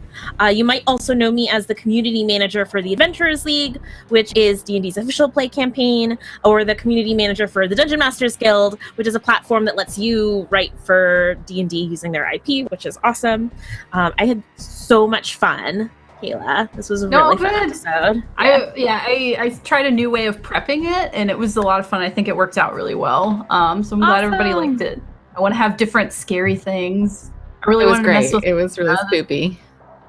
You might also know me as the community manager for the Adventurers League, which is D&D's official play campaign, or the community manager for the Dungeon Masters Guild, which is a platform that lets you write for D&D using their IP, which is awesome. I had so much fun. Kayla, this was a really fun episode.
I tried a new way of prepping it, and it was a lot of fun. I think it worked out really well. So I'm glad everybody liked it. I want to have different scary things. I really want to mess with.
It was really spoopy.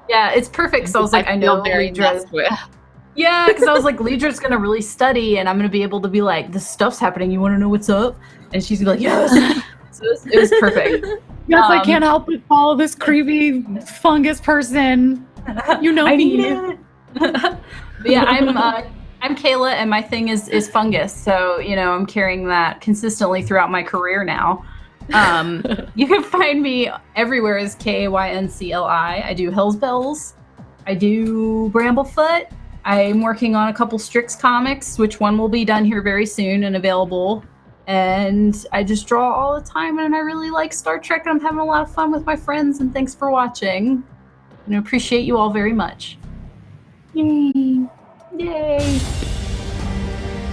Yeah, it's perfect. So I was like, I know Lidra. Yeah, because I was like, Lidra's gonna really study, and I'm gonna be able to be like, this stuff's happening. You want to know what's up? And she's gonna be like, yes. So it was perfect.
Yes, I can't help but follow this creepy fungus person. You know
I
me.
need it. But yeah, I I'm Kayla, and my thing is fungus. So, I'm carrying that consistently throughout my career now. You can find me everywhere as KAYNCLI. I do Hell's Bells. I do Bramblefoot. I'm working on a couple Strix comics, which one will be done here very soon and available. And I just draw all the time, and I really like Star Trek, and I'm having a lot of fun with my friends, and thanks for watching. And I appreciate you all very much.
Yay.
Yay!